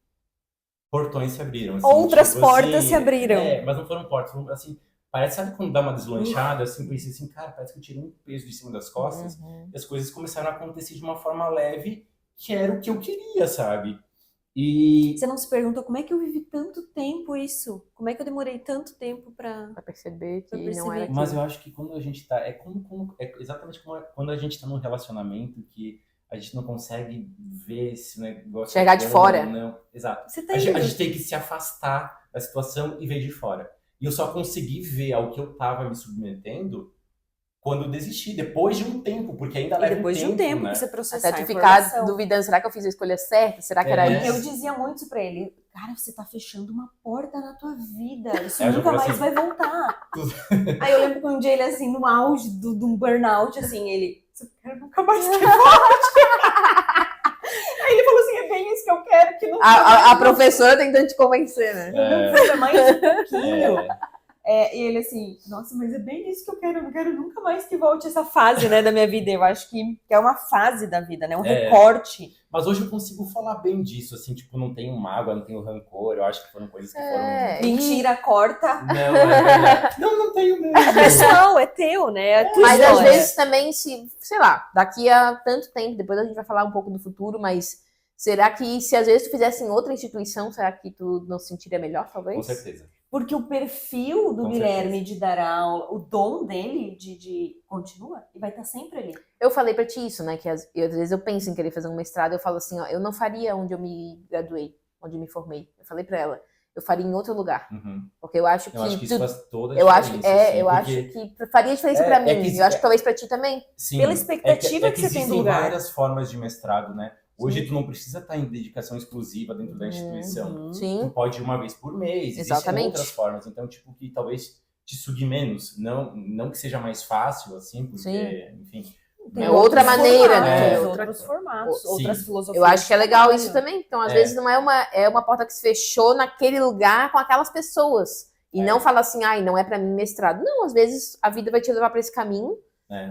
portões se abriram. Assim, outras portas assim, se abriram. Mas não foram portas, assim, parece, sabe quando dá uma deslanchada, assim, pensei assim, cara, parece que eu tirei um peso de cima das costas e as coisas começaram a acontecer de uma forma leve, que era o que eu queria, sabe? E você não se pergunta como é que eu vivi tanto tempo isso? Como é que eu demorei tanto tempo pra perceber que não era aquilo? Mas eu acho que quando a gente tá... É exatamente como quando a gente tá num relacionamento que a gente não consegue ver esse negócio... Chegar de fora. Não. Exato. A gente tem que se afastar da situação e ver de fora. E eu só consegui ver ao que eu tava me submetendo quando eu desisti, depois de um tempo, porque ainda leva depois de um tempo, né? pra você processar até tu ficar duvidando, será que eu fiz a escolha certa? Será que era isso? Eu dizia muito isso pra ele, cara, você tá fechando uma porta na tua vida, isso nunca mais assim, vai voltar. Aí eu lembro que um dia ele, assim, no auge de um burnout, assim, ele, você quer nunca mais que volte? Aí ele falou assim, é bem isso que eu quero, que não a professora tentando te convencer, né? Não foi mais um pouquinho. E ele assim, nossa, mas é bem isso que eu quero, eu não quero nunca mais que volte essa fase, né, da minha vida. Eu acho que é uma fase da vida, né, um recorte. Mas hoje eu consigo falar bem disso, assim, tipo, não tenho mágoa, não tenho rancor, eu acho que foram coisas que foram... Mentira, corta. Não, é verdade. Não tenho mesmo. É pessoal, é teu, né, é tua Mas história. às vezes também, sei lá, daqui a tanto tempo, depois a gente vai falar um pouco do futuro, mas Será que se às vezes tu fizesse em outra instituição, será que tu não se sentiria melhor, talvez? Com certeza. Porque o perfil do Com Guilherme certeza. de dar aula, o dom dele de continua e vai estar sempre ali. Eu falei pra ti isso, né? Que às vezes eu penso em querer fazer um mestrado, eu falo assim, ó, eu não faria onde eu me graduei, onde eu me formei. Eu falei pra ela, eu faria em outro lugar. Uhum. Porque eu acho que. Eu acho que isso faz toda a eu acho, diferença. Assim, eu acho que faria diferença pra mim. Eu acho que talvez pra ti também. Sim, Pela expectativa que você tem do existem lugar. várias formas de mestrado, né? Hoje Sim. tu não precisa estar em dedicação exclusiva dentro da instituição. Tu Sim, pode ir uma vez por mês, existem exatamente. outras formas. Então, tipo, que talvez te sugue menos. Não que seja mais fácil, assim, porque, Sim. enfim... Tem É outra outros maneira, formatos, né? Outros formatos, Sim. outras filosofias. Eu acho que é legal de isso trabalho. também. Então, às vezes, não é uma porta que se fechou naquele lugar com aquelas pessoas. E não fala assim, ai, não é pra mim mestrado. Não, às vezes a vida vai te levar pra esse caminho.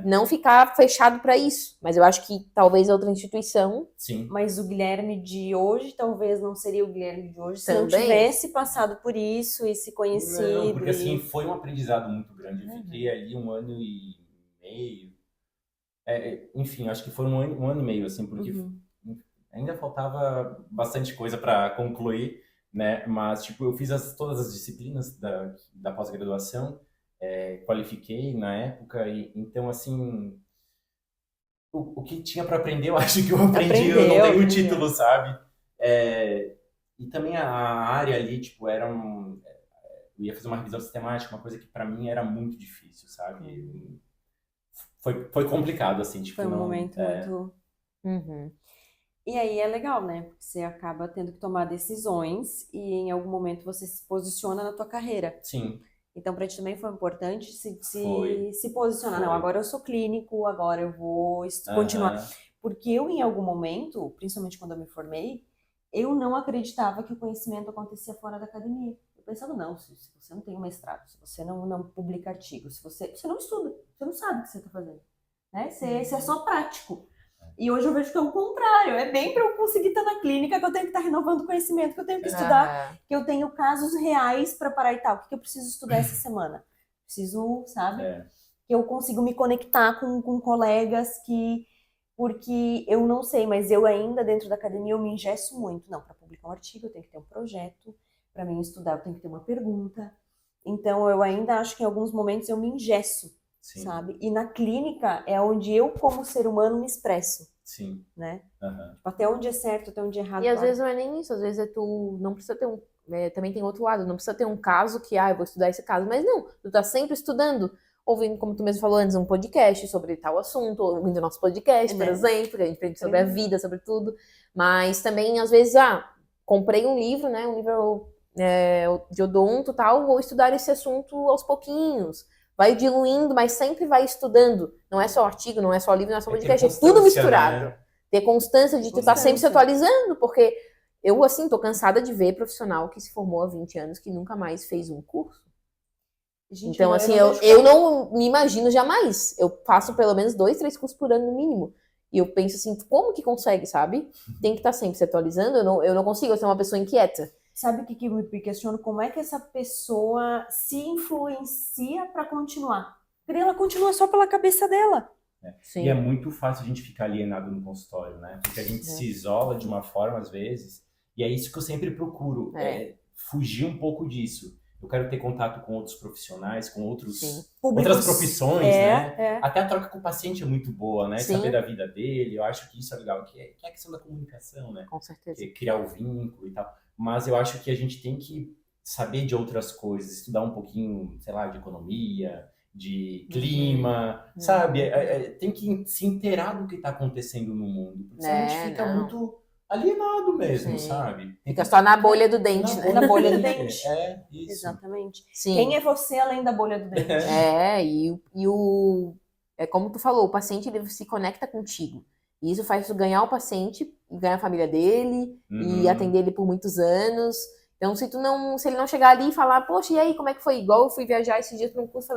Não ficar fechado pra isso. Mas eu acho que talvez outra instituição. Sim. Mas o Guilherme de hoje talvez não seria o Guilherme de hoje se não Também. tivesse passado por isso e se conhecido. Não, porque e- assim, foi um aprendizado muito grande. Eu fiquei ali 1 ano e meio. Enfim, acho que foi um ano e meio, assim, porque Uhum. ainda faltava bastante coisa para concluir, né? Mas, tipo, eu fiz todas as disciplinas da pós-graduação, qualifiquei na época, e então, assim, o que tinha para aprender, eu acho que eu aprendi, eu não tenho Aprendeu. título, sabe? E também a área ali, tipo, eu ia fazer uma revisão sistemática, uma coisa que para mim era muito difícil, sabe? Foi complicado, assim, tipo, Foi um não... momento muito. Uhum. E aí é legal, né? Porque você acaba tendo que tomar decisões e em algum momento você se posiciona na tua carreira. Sim, Então, para ti também foi importante Foi. se posicionar. Foi. Não, agora eu sou clínico, agora eu vou continuar. aham, Porque eu, em algum momento, principalmente quando eu me formei, eu não acreditava que o conhecimento acontecia fora da academia. Eu pensava, não, se você não tem um mestrado, se você não publica artigos, se você não estuda, você não sabe o que você está fazendo. Né? Você é só prático. E hoje eu vejo que é o contrário. É bem para eu conseguir estar na clínica que eu tenho que estar renovando conhecimento, que eu tenho que estudar, que eu tenho casos reais para parar e tal. O que eu preciso estudar essa semana? Preciso, sabe? Que eu consigo me conectar com colegas que... Porque eu não sei, mas eu ainda dentro da academia eu me engesso muito. Não, para publicar um artigo eu tenho que ter um projeto. Para mim estudar eu tenho que ter uma pergunta. Então eu ainda acho que em alguns momentos eu me engesso. Sim. Sabe? E na clínica é onde eu, como ser humano, me expresso. Sim. Né? Uhum. Tipo, até onde é certo, até onde é errado. E às vezes não é nem isso, às vezes tu não precisa ter também tem outro lado, não precisa ter um caso que, eu vou estudar esse caso, mas não, tu tá sempre estudando, ouvindo, como tu mesmo falou antes, um podcast sobre tal assunto, ouvindo nosso podcast, por exemplo, que a gente aprende sobre a vida, sobre tudo, mas também, às vezes, comprei um livro, né, um livro de odonto e tal, vou estudar esse assunto aos pouquinhos, vai diluindo, mas sempre vai estudando. Não é só artigo, não é só livro, não é só podcast, é tudo misturado. Né? Ter constância de tu estar sempre se atualizando, porque eu, assim, tô cansada de ver profissional que se formou há 20 anos que nunca mais fez um curso. Gente, então, assim, eu não me imagino jamais. Eu faço pelo menos 2, 3 cursos por ano no mínimo. E eu penso assim, como que consegue, sabe? Tem que estar sempre se atualizando. Eu não consigo, eu sou uma pessoa inquieta. Sabe o que eu me questiono? Como é que essa pessoa se influencia para continuar? Porque ela continua só pela cabeça dela. E é muito fácil a gente ficar alienado no consultório, né? Porque a gente se isola de uma forma, às vezes, e é isso que eu sempre procuro, fugir um pouco disso. Eu quero ter contato com outros profissionais, com outras profissões, né? Até a troca com o paciente é muito boa, né? Saber da vida dele, eu acho que isso é legal, que é a questão da comunicação, né? Com certeza. Criar o vínculo e tal. Mas eu acho que a gente tem que saber de outras coisas, estudar um pouquinho, sei lá, de economia, de clima, sabe? Tem que se inteirar do que está acontecendo no mundo, porque senão a gente fica muito alienado mesmo, sabe? Fica só na bolha do dente, né? Na bolha do dente. Isso. Exatamente. Sim. Quem é você além da bolha do dente? É como tu falou, o paciente ele se conecta contigo. E isso faz tu ganhar o paciente, e ganhar a família dele, e atender ele por muitos anos. Então, se ele não chegar ali e falar, poxa, e aí, como é que foi? Igual eu fui viajar esses dias para um curso,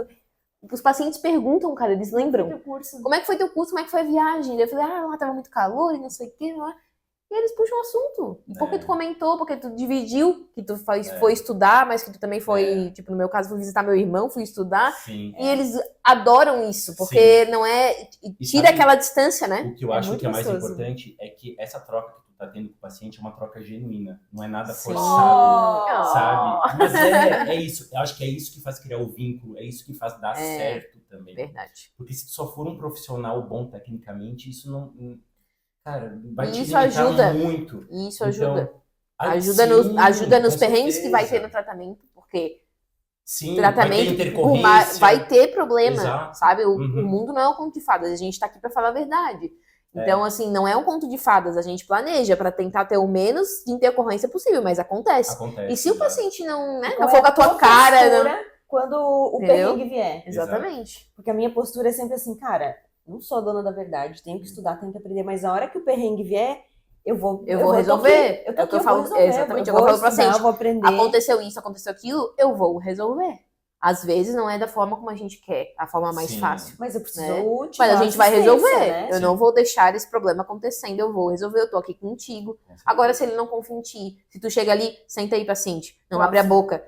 os pacientes perguntam, cara, eles lembram. Como é que foi teu curso? Como é que foi a viagem? Eu falei, lá tava muito calor e não sei o quê. E eles puxam o assunto. E porque tu comentou, porque tu dividiu, que tu foi estudar, mas que tu também foi, tipo, no meu caso, fui visitar meu irmão, fui estudar. Sim. E eles adoram isso, porque não é... Tira aquela distância, né? O que eu acho que é mais importante é que essa troca que tu tá tendo com o paciente é uma troca genuína, não é nada Sim. forçado, sabe? Mas é isso, eu acho que é isso que faz criar o vínculo, é isso que faz dar certo também. Verdade. Porque se tu só for um profissional bom tecnicamente, isso não, cara, vai te Isso limitar ajuda. muito. Isso Então, ajuda. aí Ajuda nos com perrengues que vai ter certeza. no tratamento, porque Sim, tratamento vai ter por intercorrência. vai ter problema, Exato. sabe? O Uhum. mundo não é um conto de fadas, a gente tá aqui pra falar a verdade. É. Então, assim, não é um conto de fadas, a gente planeja pra tentar ter o menos de intercorrência possível, mas acontece. Acontece. E se o exato. paciente não, né, E não qual for é com a tua cara, postura não... quando o Entendeu? perrengue vier? Exatamente. Porque a minha postura é sempre assim, cara, não sou a dona da verdade, tenho que estudar, tenho que aprender, mas na hora que o perrengue vier, eu vou resolver. Eu tô É o aqui, que eu eu vou falo, resolver. exatamente, eu é o que vou eu falo pra estudar, paciente. eu vou aprender. Aconteceu isso, aconteceu aquilo, eu vou resolver. Às vezes não é da forma como a gente quer, a forma mais Sim. fácil. Mas eu preciso Né? te Mas a dar gente vai assistência, resolver. né? Eu Sim. não vou deixar esse problema acontecendo, eu vou resolver, eu tô aqui contigo. Com certeza. Agora, se ele não confia em ti, se tu chega ali, senta aí, paciente. Não, Próximo.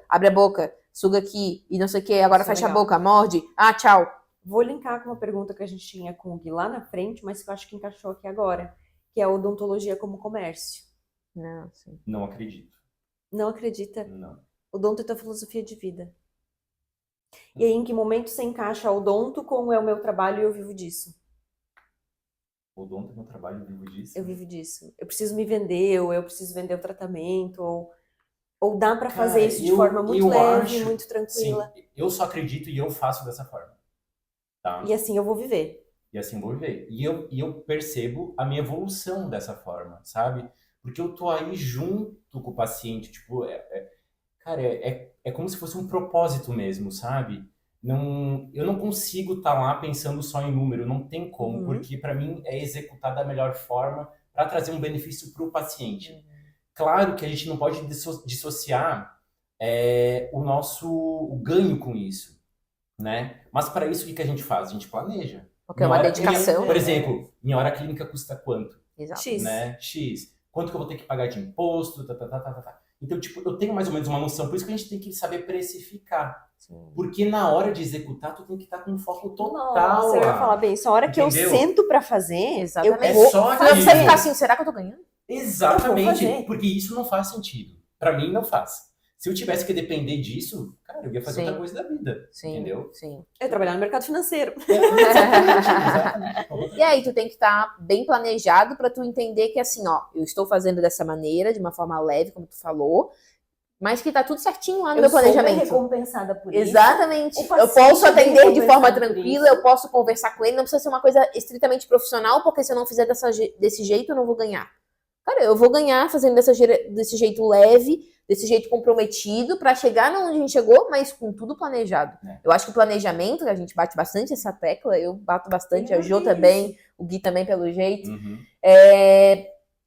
abre a boca, suga aqui e não sei o que, agora Isso é fecha a legal. boca, morde. Ah, tchau. Vou linkar com uma pergunta que a gente tinha com o Gui lá na frente, mas que eu acho que encaixou aqui agora, que é a odontologia como comércio. Não, sim. Não acredito. Não acredita? Não. Odonto é tua filosofia de vida. E aí, em que momento você encaixa o odonto com é o meu trabalho e eu vivo disso? Odonto é meu trabalho, eu vivo disso. Eu vivo disso. Eu preciso me vender, ou eu preciso vender o tratamento, ou dá pra fazer Cara, isso de forma muito leve, muito tranquila. Sim, eu só acredito e eu faço dessa forma. Tá? E assim eu vou viver. E assim vou viver. E eu percebo a minha evolução dessa forma, sabe? Porque eu tô aí junto com o paciente, tipo, cara, é como se fosse um propósito mesmo, sabe? Não, eu não consigo estar lá pensando só em número, não tem como, Uhum. porque para mim é executar da melhor forma para trazer um benefício para o paciente. Claro que a gente não pode dissociar o ganho com isso, né? Mas para isso o que a gente faz? A gente planeja. Porque é uma dedicação. Por exemplo, minha hora clínica custa quanto? Exato. X. Né? X. Quanto que eu vou ter que pagar de imposto? Tá. Então, tipo, eu tenho mais ou menos uma noção. Por isso que a gente tem que saber precificar. Sim. Porque na hora de executar, tu tem que estar com um foco total. Nossa, eu ia lá. falar bem, isso a hora que eu Entendeu? sento pra fazer, Exatamente. eu vou só Tu não precisa aquilo. ficar assim, será que eu tô ganhando? Exatamente. Eu vou fazer. Porque isso não faz sentido. Pra mim, não faz. Se eu tivesse que depender disso, cara, eu ia fazer Sim. outra coisa da vida. Sim, Entendeu? sim. eu trabalhar no mercado financeiro. Exatamente. E aí tu tem que estar bem planejado pra tu entender que assim, ó, eu estou fazendo dessa maneira, de uma forma leve, como tu falou, mas que tá tudo certinho lá no meu Eu sou bem planejamento. recompensada por isso. Exatamente. O Eu paciente posso é bem atender de forma recompensado por tranquila, isso. eu posso conversar com ele, não precisa ser uma coisa estritamente profissional, porque se eu não fizer desse jeito, eu não vou ganhar. Cara, eu vou ganhar fazendo desse jeito leve, desse jeito comprometido, pra chegar onde a gente chegou, mas com tudo planejado. É. Eu acho que o planejamento, que a gente bate bastante essa tecla, eu bato bastante, a Jo Isso. também, o Gui também pelo jeito, Uhum.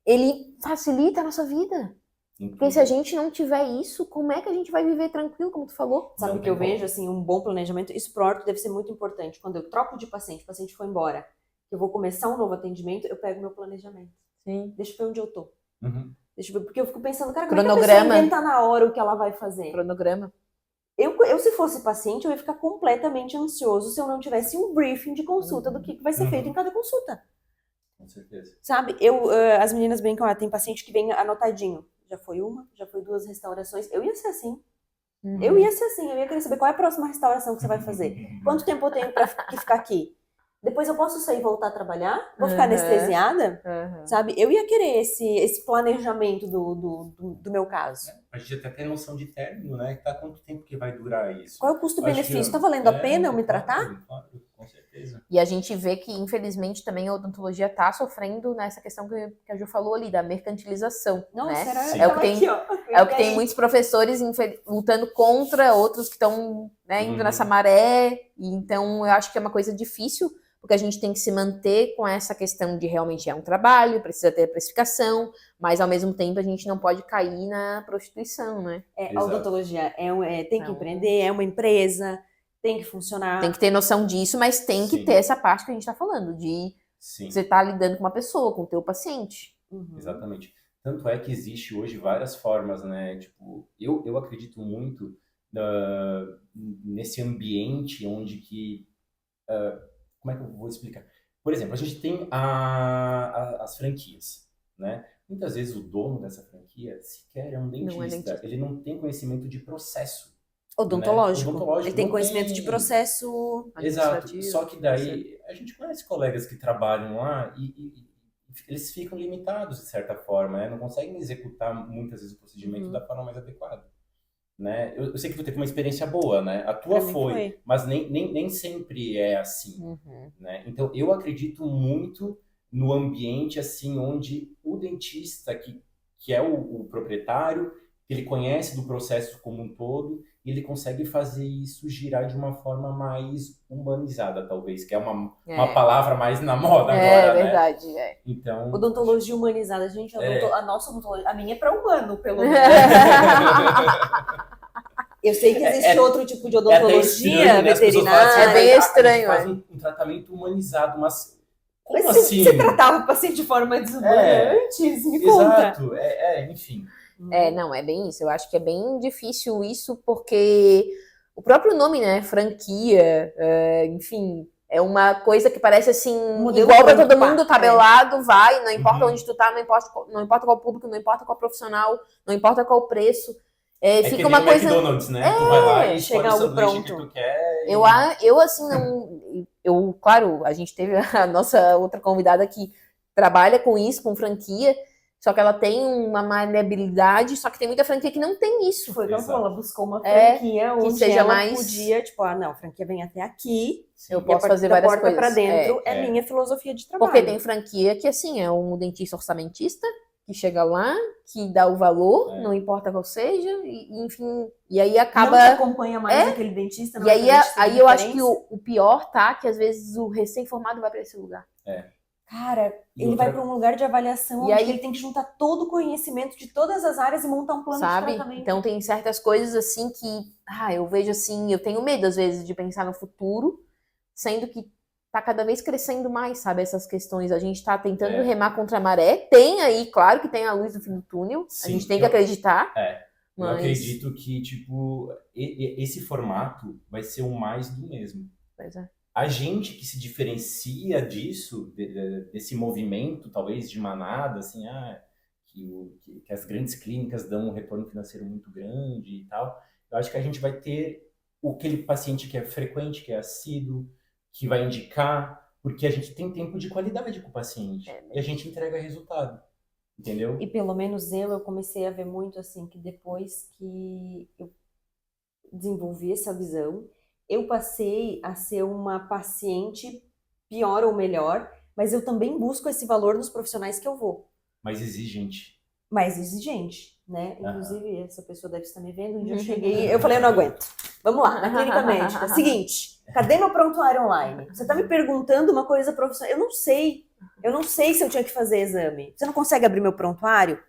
ele facilita a nossa vida. Porque se a gente não tiver isso, como é que a gente vai viver tranquilo, como tu falou? Sabe Não o que eu tem como. vejo, assim, um bom planejamento? Isso pro orto deve ser muito importante. Quando eu troco de paciente, o paciente foi embora, eu vou começar um novo atendimento, eu pego meu planejamento. Sim. Deixa eu ver onde eu tô. Uhum. Deixa eu ver, porque eu fico pensando, cara, como é que a Cronograma. pessoa inventa na hora o que ela vai fazer? Cronograma. Eu, se fosse paciente, eu ia ficar completamente ansioso se eu não tivesse um briefing de consulta do que vai ser feito em cada consulta. Com certeza. Sabe? As meninas brincam, tem paciente que vem anotadinho. Já foi uma, já foi 2 restaurações. Eu ia ser assim. Eu ia ser assim. Eu ia querer saber qual é a próxima restauração que você vai fazer. Quanto tempo eu tenho pra ficar aqui? Depois eu posso sair e voltar a trabalhar? Vou ficar Uhum. anestesiada? Uhum. Sabe? Eu ia querer esse planejamento do meu caso. A gente até tem noção de término, né? Tá quanto tempo que vai durar isso? Qual é o custo-benefício? Acho que- Tá valendo a pena eu me claro, tratar? Claro, com certeza. E a gente vê que, infelizmente, também a odontologia está sofrendo nessa questão que a Ju falou ali, da mercantilização. Nossa, né? era, Sim. É o que tem- aqui, ó. É o que tem muitos professores lutando contra, outros que estão indo Uhum. nessa maré. E então, eu acho que é uma coisa difícil, porque a gente tem que se manter com essa questão de realmente é um trabalho, precisa ter precificação, mas ao mesmo tempo a gente não pode cair na prostituição, né? A Exato. odontologia tem que Então- empreender, é uma empresa, tem que funcionar. Tem que ter noção disso, mas tem que Sim. ter essa parte que a gente tá falando, de Sim, você tá lidando com uma pessoa, com o teu paciente. Uhum. exatamente. Tanto é que existe hoje várias formas, né? Tipo, eu acredito muito nesse ambiente onde que... como é que eu vou explicar? Por exemplo, a gente tem as franquias, né? muitas vezes o dono dessa franquia sequer é um Não é dentista. dentista. Ele não tem conhecimento de processo. Odontológico. Odontológico, Ele tem não conhecimento tem. de processo. Exato. Administrativo, Só que daí a gente conhece colegas que trabalham lá e eles ficam limitados de certa forma, né? Não conseguem executar muitas vezes o procedimento da forma mais adequada. Né? Eu sei que tu teve uma experiência boa, né? A tua Pra mim foi. mas nem sempre é assim, Uhum. né? Então eu acredito muito no ambiente assim onde o dentista que é o proprietário, ele conhece do processo como um todo e ele consegue fazer isso girar de uma forma mais humanizada, talvez, que é uma palavra mais na moda agora, né? Verdade, é. Então, Odontologia humanizada, gente, a nossa odontologia, a minha é para humano, pelo menos. Eu sei que existe outro tipo de odontologia né? As pessoas falam assim, veterinária. É bem a estranho, gente faz um tratamento humanizado, mas como Mas assim? você tratava o paciente de forma desumana antes? Me conta. Exato, enfim. Não, é bem isso. Eu acho que é bem difícil isso, porque o próprio nome, né, franquia, enfim, é uma coisa que parece assim, Modelo igual pra todo pronto, mundo, pá. tabelado, vai, não importa onde tu tá, não importa qual público, não importa qual profissional, não importa qual preço. É Fica que uma nem o coisa. McDonald's, né? Tu vai lá e chega escolhe o algo sanduíche que pronto. tu quer. Eu assim, não. Claro, a gente teve a nossa outra convidada que trabalha com isso, com franquia, só que ela tem uma maleabilidade, só que tem muita franquia que não tem isso. Foi o que ela falou, ela buscou uma É, franquia que onde seja ela mais- podia, tipo, não, a franquia vem até aqui, Sim. Eu e a posso partir fazer da várias porta coisas. pra dentro É. minha filosofia de trabalho. Porque tem franquia que, assim, é um dentista orçamentista, que chega lá, que dá o valor, não importa qual seja, e, enfim, e aí Não acaba... te acompanha mais aquele dentista, não E aí, é aquele dentista aí eu acho que referência. o pior, tá? Que às vezes o recém-formado vai pra esse lugar. Cara, E ele outra- vai para um lugar de avaliação E onde aí- ele tem que juntar todo o conhecimento de todas as áreas e montar um plano de Sabe? tratamento. Então tem certas coisas assim que, eu vejo assim, eu tenho medo às vezes de pensar no futuro, sendo que tá cada vez crescendo mais, sabe, essas questões. A gente tá tentando remar contra a maré. Tem aí, claro que tem a luz no fim do túnel. A Sim, gente tem que acreditar. Eu acredito que, tipo, esse formato vai ser o mais do mesmo. Pois é. A gente que se diferencia disso, desse movimento, talvez, de manada, assim, que as grandes clínicas dão um retorno financeiro muito grande e tal, eu acho que a gente vai ter aquele paciente que é frequente, que é assíduo, que vai indicar, porque a gente tem tempo de qualidade com o paciente. E a gente entrega resultado. Entendeu? E pelo menos eu comecei a ver muito assim, que depois que eu desenvolvi essa visão, eu passei a ser uma paciente pior ou melhor, mas eu também busco esse valor nos profissionais que eu vou. Mais exigente. Mais exigente, né? Aham. Inclusive, essa pessoa deve estar me vendo. Um dia eu cheguei, eu falei, eu não aguento. Vamos lá, na clínica médica. Seguinte, cadê meu prontuário online? Você tá me perguntando uma coisa profissional. Eu não sei se eu tinha que fazer exame. Você não consegue abrir meu prontuário?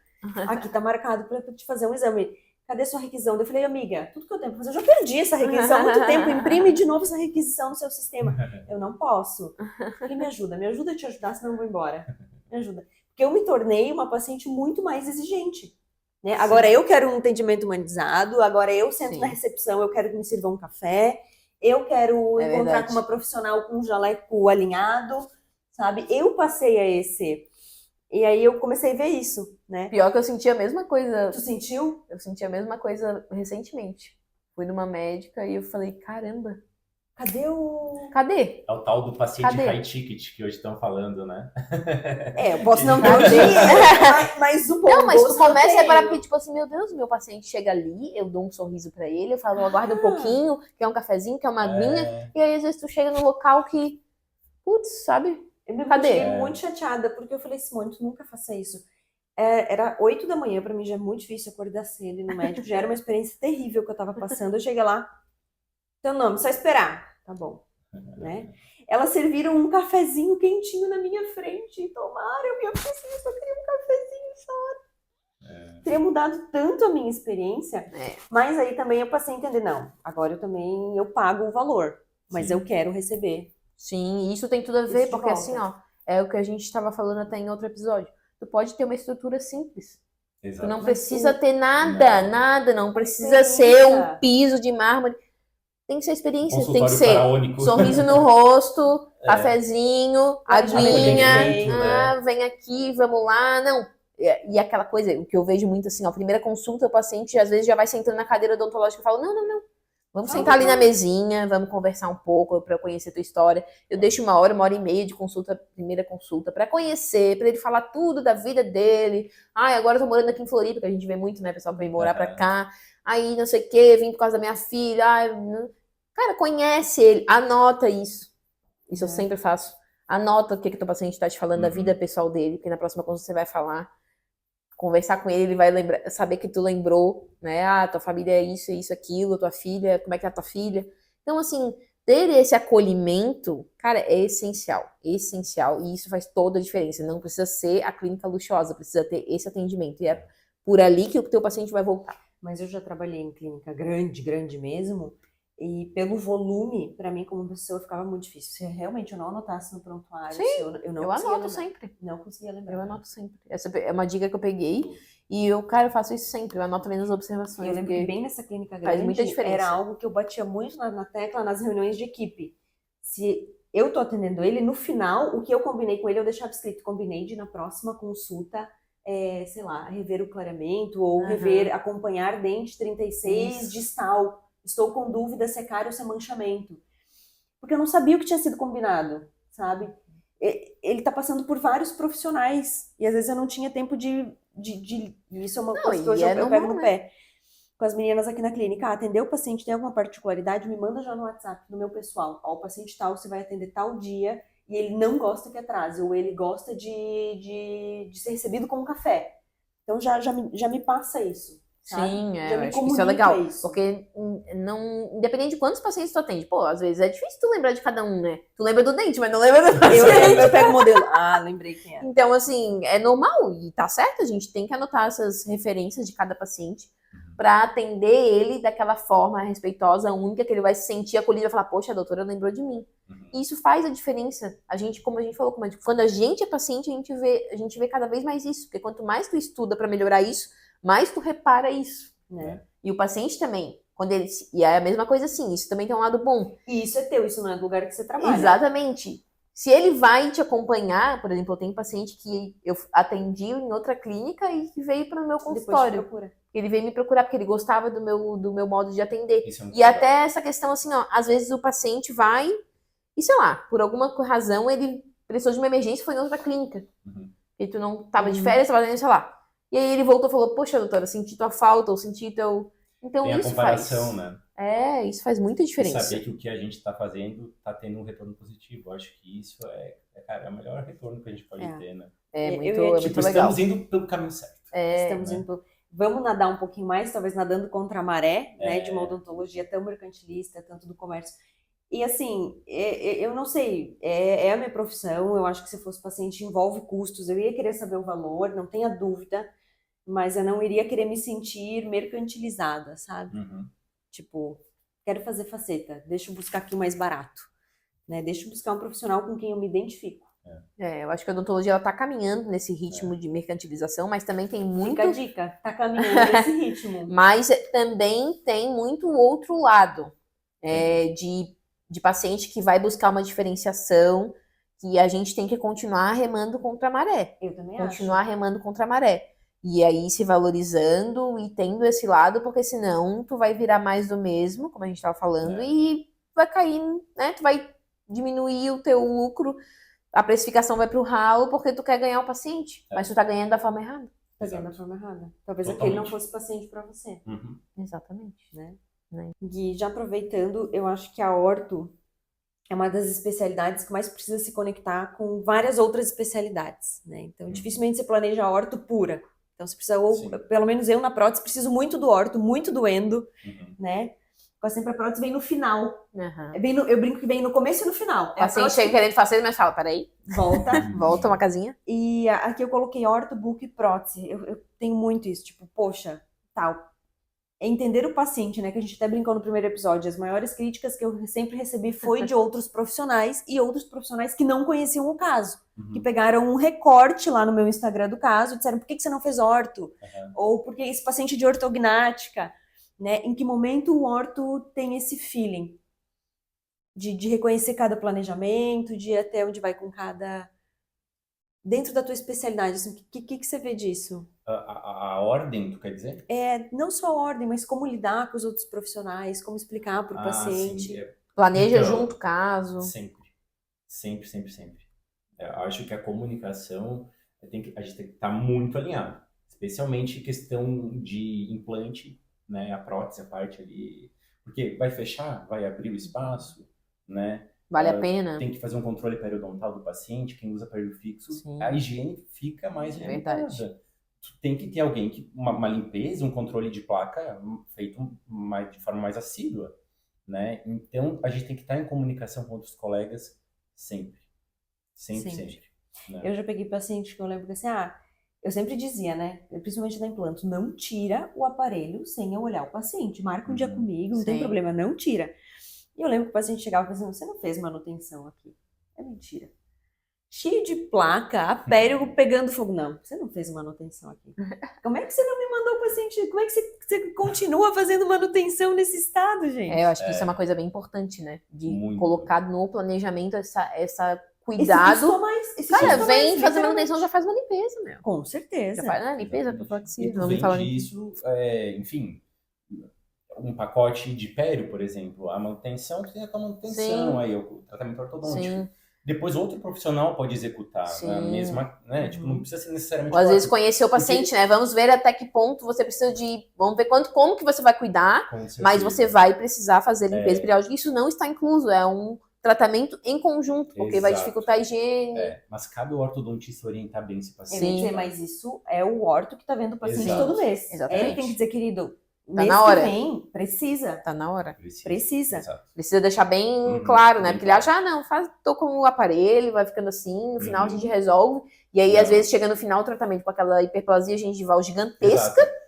Aqui tá marcado para te fazer um exame. Cadê sua requisição? Eu falei, amiga, tudo que eu tenho pra fazer, eu já perdi essa requisição há muito tempo. Imprime de novo essa requisição no seu sistema. Eu não posso. Ele me ajuda a te ajudar, senão eu vou embora. Me ajuda. Porque eu me tornei uma paciente muito mais exigente. Né? Agora eu quero um atendimento humanizado, agora eu sento na recepção, eu quero que me sirvam um café, eu quero encontrar com uma profissional com um jaleco alinhado, sabe? Eu passei a esse... E aí eu comecei a ver isso, né? Pior que eu senti a mesma coisa. Tu sentiu? Eu senti a mesma coisa recentemente. Fui numa médica e eu falei, caramba, Cadê o... cadê? É o tal do paciente Cadê? high ticket que hoje estão falando, né? Eu posso não ter o dinheiro, mas o bom Não, mas tu gosto eu começa tenho. agora porque, tipo assim, meu Deus, meu paciente chega ali, eu dou um sorriso pra ele, eu falo, aguarda um pouquinho, quer um cafezinho, quer uma aguinha, e aí às vezes tu chega num local que, putz, sabe? Eu me Cadê? fiquei muito chateada, porque eu falei, Simone, tu nunca faça isso. Era 8 da manhã, pra mim já é muito difícil acordar cedo e no médico, já era uma experiência terrível que eu tava passando. Eu cheguei lá, teu nome, só esperar. Tá bom, né? Elas serviram um cafezinho quentinho na minha frente e tomaram, eu só queria um cafezinho só. Teria mudado tanto a minha experiência, mas aí também eu passei a entender, não, agora eu pago o valor, mas Sim. eu quero receber. Sim, e isso tem tudo a Isso ver, de porque volta. assim, ó, é o que a gente estava falando até em outro episódio. Tu pode ter uma estrutura simples. Tu Exato. não Mas precisa tu- ter nada, Não. nada, não precisa Experiência. ser um piso de mármore. Tem que ser experiência, tem que Consultório ser faraônico. sorriso no rosto, cafezinho, Mas já aguinha, acolhimento, né? vem aqui, vamos lá. Não, E aquela coisa, o que eu vejo muito assim, ó, primeira consulta, o paciente às vezes já vai sentando na cadeira odontológica e fala, não. Vamos sentar ali na mesinha, vamos conversar um pouco para eu conhecer a tua história. Eu deixo 1 hora e meia de consulta, primeira consulta, para conhecer, para ele falar tudo da vida dele. Ai, agora eu tô morando aqui em Floripa, que a gente vê muito, né, pessoal que vem morar pra cá. Aí, não sei o quê, vim por causa da minha filha. Ai, cara, conhece ele, anota isso. Isso eu sempre faço. Anota o que o teu paciente tá te falando da vida pessoal dele, porque na próxima consulta você vai falar. Conversar com ele vai lembrar, saber que tu lembrou, né? Ah, tua família é isso, aquilo, tua filha, como é que é a tua filha. Então, assim, ter esse acolhimento, cara, é essencial. Essencial. E isso faz toda a diferença. Não precisa ser a clínica luxuosa, precisa ter esse atendimento. E é por ali que o teu paciente vai voltar. Mas eu já trabalhei em clínica grande mesmo, e pelo volume, pra mim, como pessoa, ficava muito difícil. Se realmente eu não anotasse no prontuário, Sim, eu não eu conseguia anoto lembrar. sempre. Não conseguia lembrar. Eu anoto sempre. Essa é uma dica que eu peguei. E eu, cara, eu faço isso sempre. Eu anoto ali nas observações. Eu lembro que porque bem nessa clínica faz muita grande, diferença. era algo que eu batia muito na tecla nas reuniões de equipe. Se eu tô atendendo ele, no final, o que eu combinei com ele, eu deixava escrito, combinei de na próxima consulta, sei lá, rever o clareamento, ou rever, acompanhar dente 36 distal. Estou com dúvida se é cárie ou se é manchamento. Porque eu não sabia o que tinha sido combinado, sabe? Ele tá passando por vários profissionais, e às vezes eu não tinha tempo de isso é uma coisa que hoje eu pego no pé com as meninas aqui na clínica. Atender o paciente tem alguma particularidade, me manda já no WhatsApp, no meu pessoal. Ó, o paciente tal, você vai atender tal dia, e ele não gosta que atrase, ou ele gosta de ser recebido com um café. Então já me passa isso. Sabe? Sim, Já me eu acho que isso é comunica legal. isso. Porque não, independente de quantos pacientes tu atende, pô, às vezes é difícil tu lembrar de cada um, né? Tu lembra do dente, mas não lembra do paciente. Eu pego o modelo. Ah, lembrei quem é. Então, assim, é normal e tá certo, a gente tem que anotar essas referências de cada paciente pra atender ele daquela forma respeitosa, única, que ele vai se sentir acolhido e vai falar, poxa, a doutora lembrou de mim. E isso faz a diferença. A gente, como a gente falou, quando a gente é paciente, a gente vê cada vez mais isso. Porque quanto mais tu estuda pra melhorar isso, mais tu repara isso, né? E o paciente também, e é a mesma coisa assim, isso também tem um lado bom. E isso é teu, isso não é do lugar que você trabalha. Exatamente. Se ele vai te acompanhar, por exemplo, eu tenho um paciente que eu atendi em outra clínica e que veio para o meu consultório. Ele veio me procurar porque ele gostava do meu modo de atender. E até essa questão assim, ó, às vezes o paciente vai e, sei lá, por alguma razão ele precisou de uma emergência e foi em outra clínica. E tu não tava de férias, tava fazendo, sei lá. E aí ele voltou e falou, poxa, doutora, senti tua falta, ou senti teu... Então tem isso a comparação, né? Isso faz muita diferença. E saber que o que a gente está fazendo está tendo um retorno positivo. Eu acho que isso cara, é o melhor retorno que a gente pode ter, né? É muito legal. Estamos indo pelo caminho certo. Estamos indo Vamos nadar um pouquinho mais, talvez nadando contra a maré, né? De uma odontologia tão mercantilista, tanto do comércio. E assim, eu não sei, é a minha profissão, eu acho que se fosse paciente envolve custos, eu ia querer saber o valor, não tenha dúvida, mas eu não iria querer me sentir mercantilizada, sabe? Tipo, quero fazer faceta, deixa eu buscar aqui o mais barato, né? Deixa eu buscar um profissional com quem eu me identifico. Eu acho que a odontologia ela tá caminhando nesse ritmo de mercantilização, mas também tem muito... Fica a dica, tá caminhando nesse ritmo. Mas também tem muito outro lado, de paciente que vai buscar uma diferenciação, que a gente tem que continuar remando contra a maré. Eu também continuar remando contra a maré. E aí se valorizando e tendo esse lado, porque senão tu vai virar mais do mesmo, como a gente estava falando, e vai cair, né? Tu vai diminuir o teu lucro, a precificação vai pro ralo porque tu quer ganhar o paciente, mas tu tá ganhando da forma errada. Tá ganhando da forma errada. Talvez aquele não fosse paciente para você. Exatamente. Né? Gui, já aproveitando, eu acho que a orto é uma das especialidades que mais precisa se conectar com várias outras especialidades, né? Então, dificilmente você planeja a orto pura. Então, você precisa, pelo menos eu na prótese, preciso muito do orto, muito do endo, né? Quase sempre a prótese vem no final. Eu brinco que vem no começo e no final. O paciente chega querendo fazer, mas fala, peraí. Volta uma casinha. E aqui eu coloquei orto, book e prótese. Eu tenho muito isso, tipo, poxa, tal. É entender o paciente, né? Que a gente até brincou no primeiro episódio. As maiores críticas que eu sempre recebi foi de outros profissionais e outros profissionais que não conheciam o caso. Que pegaram um recorte lá no meu Instagram do caso e disseram, por que você não fez orto? Ou por que esse paciente de ortognática? Né? Em que momento o orto tem esse feeling de reconhecer cada planejamento, de ir até onde vai com cada Dentro da tua especialidade, assim, o que você vê disso? A ordem, tu quer dizer? Não só a ordem, mas como lidar com os outros profissionais, como explicar para o Sim. paciente. Planeja Então, junto o caso. Sempre. Sempre. Eu acho que a comunicação, a gente tem que estar muito alinhado. Especialmente questão de implante, né? A prótese, a parte ali. Porque vai fechar, vai abrir o espaço, né? Vale a pena. Tem que fazer um controle periodontal do paciente, quem usa aparelho fixo, Sim. a higiene fica mais Verdade. limitada. Tem que ter alguém uma limpeza, um controle de placa feito de forma mais assídua, né? Então, a gente tem que estar em comunicação com outros colegas sempre. Sempre. Né? Eu já peguei paciente que eu lembro que assim, eu sempre dizia, né? Principalmente na implanto, não tira o aparelho sem eu olhar o paciente. Marca um dia comigo, não tem problema, não tira. E eu lembro que o paciente chegava e falava assim, você não fez manutenção aqui. É mentira. Cheio de placa, apério pegando fogo. Não, você não fez manutenção aqui. Como é que você não me mandou o paciente? Como é que você continua fazendo manutenção nesse estado, gente? Eu acho que isso é uma coisa bem importante, né? De Muito. colocar no planejamento essa cuidado. Cara, vem fazer manutenção, já faz uma limpeza, meu. Com certeza. Já faz, né? Limpeza, profilaxia. E tu vende isso, enfim, um pacote de pério, por exemplo. A manutenção, tu tem a tua manutenção, aí o tratamento ortodôntico. Sim. Depois outro profissional pode executar a mesma, né? Tipo, não precisa ser necessariamente... Ou às vezes conhecer o paciente, né? Vamos ver até que ponto você precisa de... Vamos ver como que você vai cuidar, mas você vai precisar fazer limpeza periódica. Isso não está incluso, é um tratamento em conjunto, porque vai dificultar a higiene. Mas cabe o ortodontista orientar bem esse paciente. Sim. Mas isso é o orto que tá vendo o paciente todo mês. Exatamente. Ele tem que dizer, querido, tá na hora. Precisa. Tá na hora. Precisa. Precisa deixar bem claro, né? Porque ele acha, não, tô com o aparelho, vai ficando assim, no final a gente resolve. E aí, às vezes, chega no final o tratamento com aquela hiperplasia gengival gigantesca.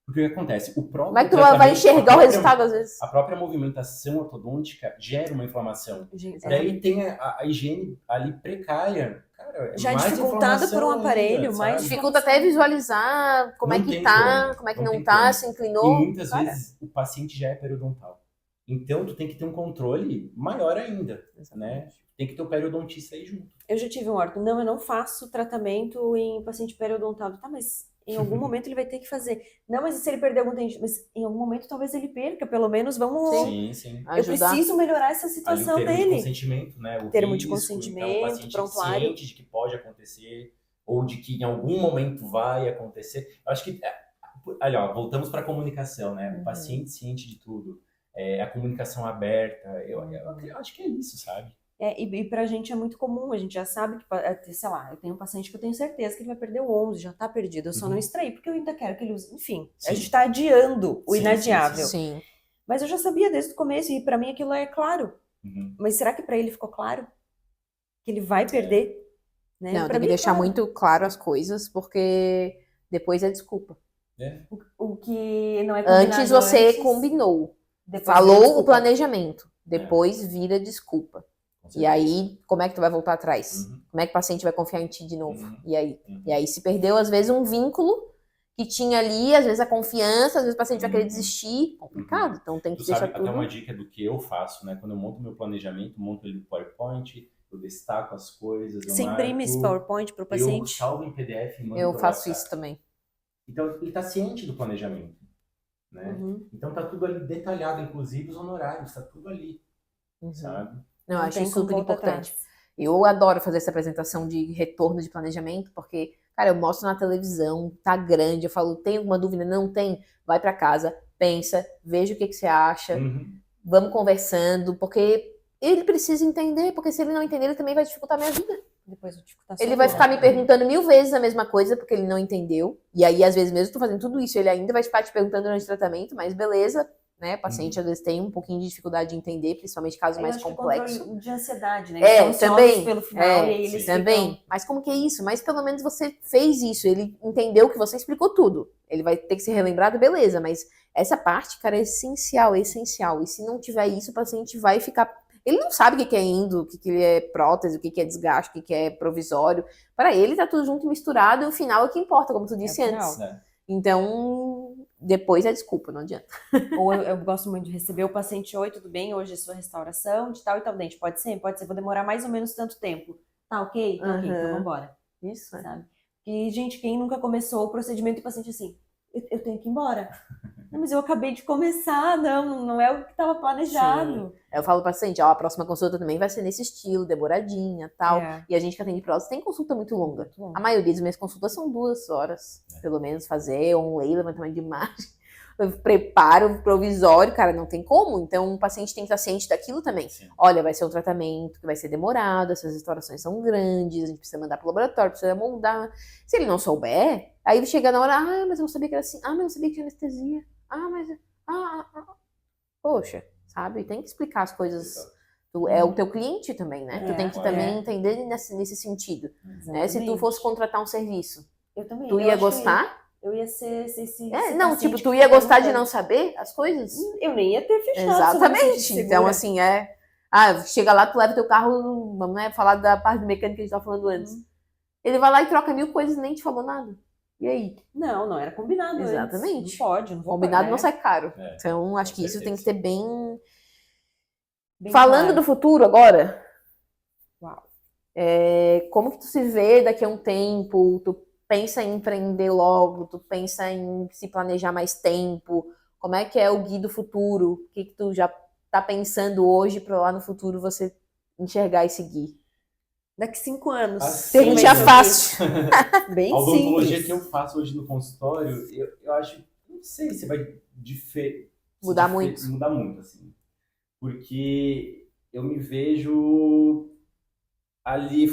Porque o que acontece? O próprio Como é que tu vai enxergar o resultado, às vezes? A própria movimentação ortodôntica gera uma inflamação. Daí tem a higiene ali precária. Cara, já dificultada por um aparelho, ainda, mas dificulta até visualizar como é que tá, como é que não tá, se inclinou. E muitas vezes o paciente já é periodontal. Então tu tem que ter um controle maior ainda, né? Tem que ter o periodontista aí junto. Eu já tive um orto. Não, eu não faço tratamento em paciente periodontal. Tá, mas em algum momento ele vai ter que fazer. Não, mas e se ele perder algum dente? Mas em algum momento talvez ele perca, pelo menos vamos... Sim. Eu preciso melhorar essa situação ali, o termo dele. de consentimento, né? O termo risco, de consentimento, então, o paciente prontuário. ciente de que pode acontecer ou de que em algum momento vai acontecer. Eu acho que... Olha, voltamos para a comunicação, né? O paciente ciente de tudo. A comunicação aberta. Eu acho que é isso, sabe? E pra gente é muito comum, a gente já sabe que, sei lá, eu tenho um paciente que eu tenho certeza que ele vai perder o 11, já tá perdido, eu só não extraí, porque eu ainda quero que ele use, enfim, a gente tá adiando o inadiável. Sim. Mas eu já sabia desde o começo, e pra mim aquilo é claro. Mas será que pra ele ficou claro? Que ele vai perder? Né? Não, tem que deixar muito claro as coisas, porque depois é desculpa. O que não é combinado antes você combinou, falou o planejamento, depois vira desculpa. E aí, como é que tu vai voltar atrás? Como é que o paciente vai confiar em ti de novo? E aí se perdeu, às vezes, um vínculo que tinha ali, às vezes a confiança, às vezes o paciente vai querer desistir. Complicado, então tem que deixar tudo. Até uma dica do que eu faço, né? Quando eu monto meu planejamento, monto ele no PowerPoint, eu destaco as coisas. Você imprime esse PowerPoint para o paciente? Eu salvo em PDF e mando. Eu faço isso também. Então, ele está ciente do planejamento, né? Então, tá tudo ali detalhado, inclusive os honorários, tá tudo ali, sabe? Não, acho isso super importante. Eu adoro fazer essa apresentação de retorno de planejamento, porque, cara, eu mostro na televisão, tá grande, eu falo, tem alguma dúvida? Não tem? Vai pra casa, pensa, veja o que você acha, vamos conversando, porque ele precisa entender, porque se ele não entender, ele também vai dificultar a minha vida. Depois ele vai ficar me perguntando 1000 vezes a mesma coisa, porque ele não entendeu. E aí, às vezes, mesmo eu tô fazendo tudo isso, ele ainda vai ficar te perguntando durante o tratamento, mas beleza, né? O paciente, às vezes, tem um pouquinho de dificuldade de entender, principalmente casos mais complexos. De ansiedade, né? Também. Pelo final, e aí eles também. Mas como que é isso? Mas pelo menos você fez isso, ele entendeu que você explicou tudo. Ele vai ter que ser relembrado, beleza, mas essa parte, cara, é essencial. E se não tiver isso, o paciente vai ficar... Ele não sabe o que é endo, o que é prótese, o que é desgaste, o que é provisório. Para ele, tá tudo junto e misturado, e o final é o que importa, como tu disse antes. Então, depois é desculpa, não adianta. Ou eu gosto muito de receber o paciente, oi, tudo bem? Hoje é sua restauração de tal e tal dente. Pode ser, vou demorar mais ou menos tanto tempo. Tá ok? Tá ok, então vambora. Isso, sabe? E, gente, quem nunca começou o procedimento e o paciente assim, eu tenho que ir embora. Não, mas eu acabei de começar, não é o que estava planejado. Eu falo pro paciente, ó, a próxima consulta também vai ser nesse estilo, demoradinha, tal. É. E a gente que atende prótese tem consulta muito longa. Muito bom. A maioria das minhas consultas são 2 horas, pelo menos, fazer um levantamento de imagem. Eu preparo provisório, cara, não tem como. Então, o paciente tem que estar ciente daquilo também. Sim. Olha, vai ser um tratamento que vai ser demorado, essas restaurações são grandes, a gente precisa mandar pro laboratório, precisa moldar. Se ele não souber, aí chega na hora, mas eu não sabia que era assim. Mas eu não sabia que tinha anestesia. Poxa, sabe? Tem que explicar as coisas. É o teu cliente também, né? Tu tem que também entender nesse sentido. Né? Se tu fosse contratar um serviço, eu também. tu ia gostar? Eu ia ser esse não, tipo, tu ia gostar de não saber as coisas? Eu nem ia ter fechado. Exatamente. Então, assim, chega lá, tu leva teu carro, vamos falar da parte do mecânico que a gente tava falando antes. Ele vai lá e troca 1000 coisas e nem te falou nada. E aí? Não era combinado. Exatamente. Antes. Não pode, não vou combinado pagar, não sai caro. Então, acho que certeza. isso tem que ter bem claro. Falando do futuro agora, Uau. Como que tu se vê daqui a um tempo? Tu pensa em empreender logo? Tu pensa em se planejar mais tempo? Como é que é o Gui do futuro? O que tu já tá pensando hoje para lá no futuro você enxergar e seguir? Daqui 5 anos. Assim, Pergunta fácil. Bem a odontologia simples. que eu faço hoje no consultório, eu acho, não sei se vai Mudar muito. Mudar muito, assim. Porque eu me vejo ali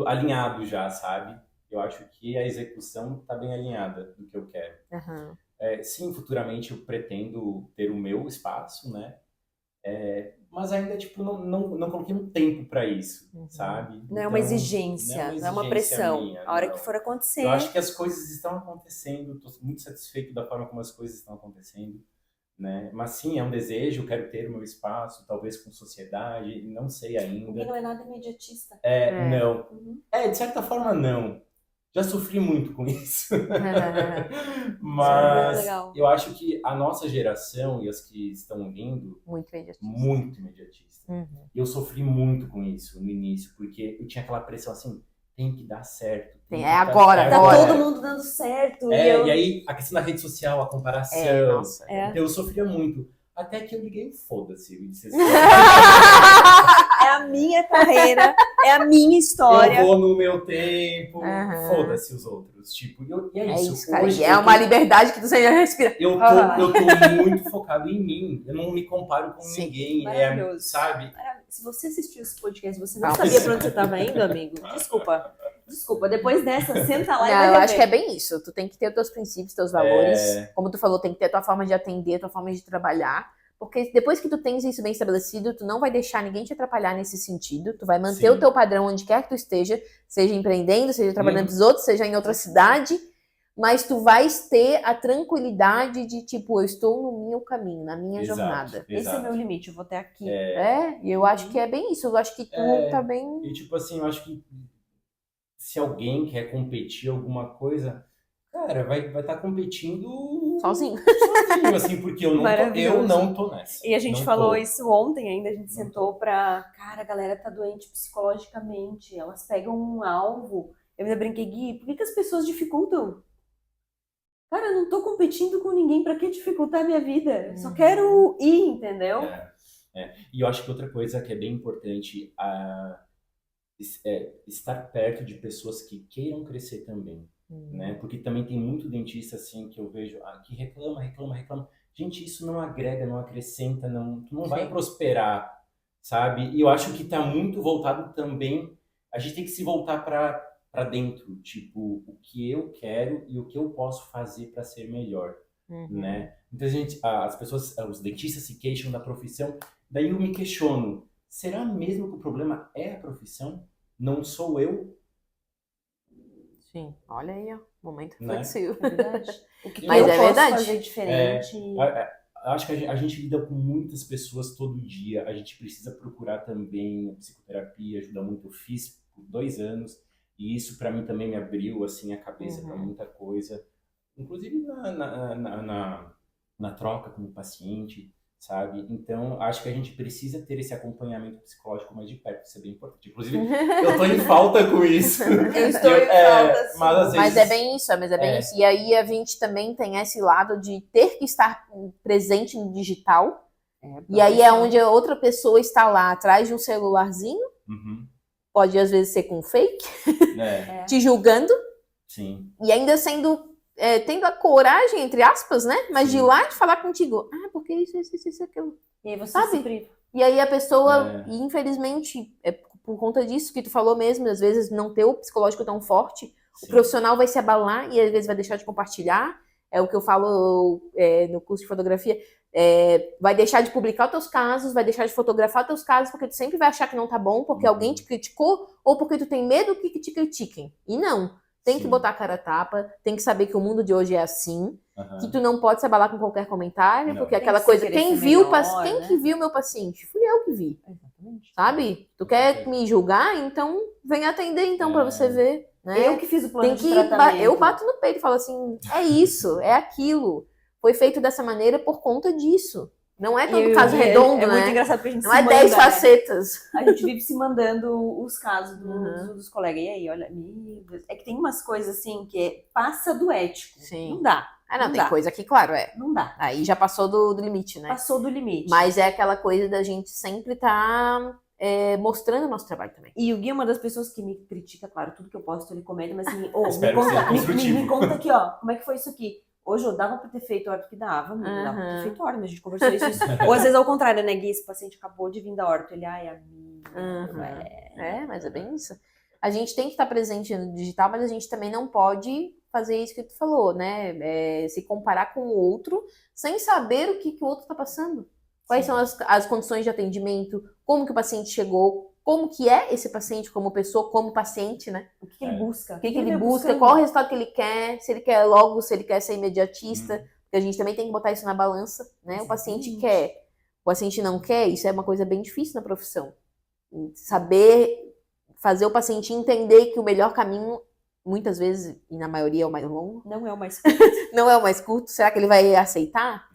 alinhado já, sabe? Eu acho que a execução tá bem alinhada do que eu quero. Uhum. Sim, futuramente eu pretendo ter o meu espaço, né? Mas ainda, tipo, não coloquei um tempo para isso, sabe? Não é uma exigência, não é uma pressão. Minha, a hora que for acontecer... Eu acho que as coisas estão acontecendo, estou muito satisfeito da forma como as coisas estão acontecendo, né? Mas sim, é um desejo, eu quero ter o meu espaço, talvez com sociedade, não sei ainda. E não é nada imediatista. Não. De certa forma, não. Já sofri muito com isso. Mas eu acho que a nossa geração e as que estão vindo... Muito imediatista. Eu sofri muito com isso no início, porque eu tinha aquela pressão assim, tem que dar certo. Agora. Tá todo mundo dando certo. E aí a questão da rede social, a comparação. Então eu sofria muito. Até que eu liguei, foda-se. Eu disse assim, é a minha carreira, é a minha história. Eu vou no meu tempo, foda-se os outros. Tipo, e é isso. Cara, hoje uma liberdade que você já respira. Eu tô muito focado em mim. Eu não me comparo com ninguém. Maravilhoso. Sabe? Se você assistiu esse podcast, você não sabia pra onde você tava indo, amigo? Desculpa, depois dessa, senta lá e vai eu rever. acho que é bem isso. Tu tem que ter os teus princípios, teus valores. Como tu falou, tem que ter a tua forma de atender, a tua forma de trabalhar. Porque depois que tu tens isso bem estabelecido, tu não vai deixar ninguém te atrapalhar nesse sentido. Tu vai manter o teu padrão onde quer que tu esteja, seja empreendendo, seja trabalhando com os outros, seja em outra cidade. Mas tu vais ter a tranquilidade de, tipo, eu estou no meu caminho, na minha jornada. Esse é o meu limite, eu vou até aqui. E eu acho que é bem isso. Eu acho que tu tá bem... E tipo assim, eu acho que se alguém quer competir alguma coisa, cara, vai estar competindo sozinho, assim, porque eu não tô nessa. E a gente falou isso ontem ainda, a gente sentou pra... Cara, a galera tá doente psicologicamente, elas pegam um alvo. Eu ainda brinquei, Gui, por que as pessoas dificultam? Cara, eu não tô competindo com ninguém, pra que dificultar a minha vida? Eu só quero ir, entendeu? E eu acho que outra coisa que é bem importante estar perto de pessoas que queiram crescer também, né? Porque também tem muito dentista assim que eu vejo que reclama. Gente, isso não agrega, não acrescenta, tu não vai prosperar, sabe? E eu acho que tá muito voltado também, a gente tem que se voltar para dentro, tipo, o que eu quero e o que eu posso fazer para ser melhor, né? Então as pessoas, os dentistas se queixam da profissão, daí eu me questiono, será mesmo que o problema é a profissão? Não sou eu? Sim, olha aí, ó, momento Né? reflexivo. É verdade. O que Mas eu posso verdade. fazer diferente? Acho que a gente lida com muitas pessoas todo dia, a gente precisa procurar também a psicoterapia, ajuda muito. Eu fiz por 2 anos, e isso para mim também me abriu assim, a cabeça para muita coisa, inclusive na troca com o paciente, sabe? Então, acho que a gente precisa ter esse acompanhamento psicológico mais de perto, isso é bem importante. Inclusive, eu tô em falta com isso. Eu estou em falta, sim. Mas às vezes... Mas é bem isso. E aí a gente também tem esse lado de ter que estar presente no digital. E aí é onde a outra pessoa está lá atrás de um celularzinho. Uhum. Pode às vezes ser com fake, É, te julgando. sim. E ainda tendo a coragem, entre aspas, né? Mas de ir lá e falar contigo. Ah, porque isso, aquilo. E aí você Sabe? se priva. E aí a pessoa, e infelizmente, por conta disso que tu falou mesmo, às vezes não ter o psicológico tão forte, Sim. o profissional vai se abalar e às vezes vai deixar de compartilhar. É o que eu falo no curso de fotografia. Vai deixar de publicar os teus casos, vai deixar de fotografar os teus casos, porque tu sempre vai achar que não tá bom, porque alguém te criticou, ou porque tu tem medo que te critiquem. E não. Tem que Sim. botar a cara a tapa, tem que saber que o mundo de hoje é assim, Uhum. que tu não pode se abalar com qualquer comentário, Não. porque Tem aquela que coisa, querer quem ser viu melhor, né? que viu meu paciente? Fui eu que vi. Exatamente. Sabe? Tu quer me julgar? Então vem atender então pra você ver, né? Eu que fiz o plano Tem de que tratamento. eu bato no peito e falo assim, é isso, é aquilo. Foi feito dessa maneira por conta disso. Não é todo caso redondo, é né? muito engraçado porque a gente Não se é manda, 10 né? facetas. A gente vive se mandando os casos Uhum. dos colegas. E aí, olha, meu Deus. É que tem umas coisas assim que passa do ético. Sim. Não dá. Ah, não, Não tem dá. coisa que, claro, Não dá. aí já passou do limite, né? Passou do limite. Mas é aquela coisa da gente sempre estar mostrando o nosso trabalho também. E o Gui é uma das pessoas que me critica, claro, tudo que eu posto ele comenta, mas assim, me Espero que seja conta, construtivo. me conta aqui, ó, como é que foi isso aqui? Hoje eu dava pra ter feito a hora que dava, não dava pra ter feito a hora, mas a gente conversou isso. Ou às vezes ao contrário, né, Gui, esse paciente acabou de vir da horta, ele, ai, amigo, Mas é bem isso. A gente tem que estar presente no digital, mas a gente também não pode fazer isso que tu falou, né? Se comparar com o outro sem saber o que o outro está passando. Quais são as condições de atendimento, como que o paciente chegou, como que é esse paciente como pessoa, como paciente, né? O que ele busca? O que ele busca, buscando? qual o resultado que ele quer, se ele quer logo, se ele quer ser imediatista. Porque a gente também tem que botar isso na balança, né? Exatamente. O paciente quer, o paciente não quer, isso é uma coisa bem difícil na profissão. Saber fazer o paciente entender que o melhor caminho, muitas vezes, e na maioria é o mais longo, Não é o mais não é o mais curto. Será que ele vai aceitar?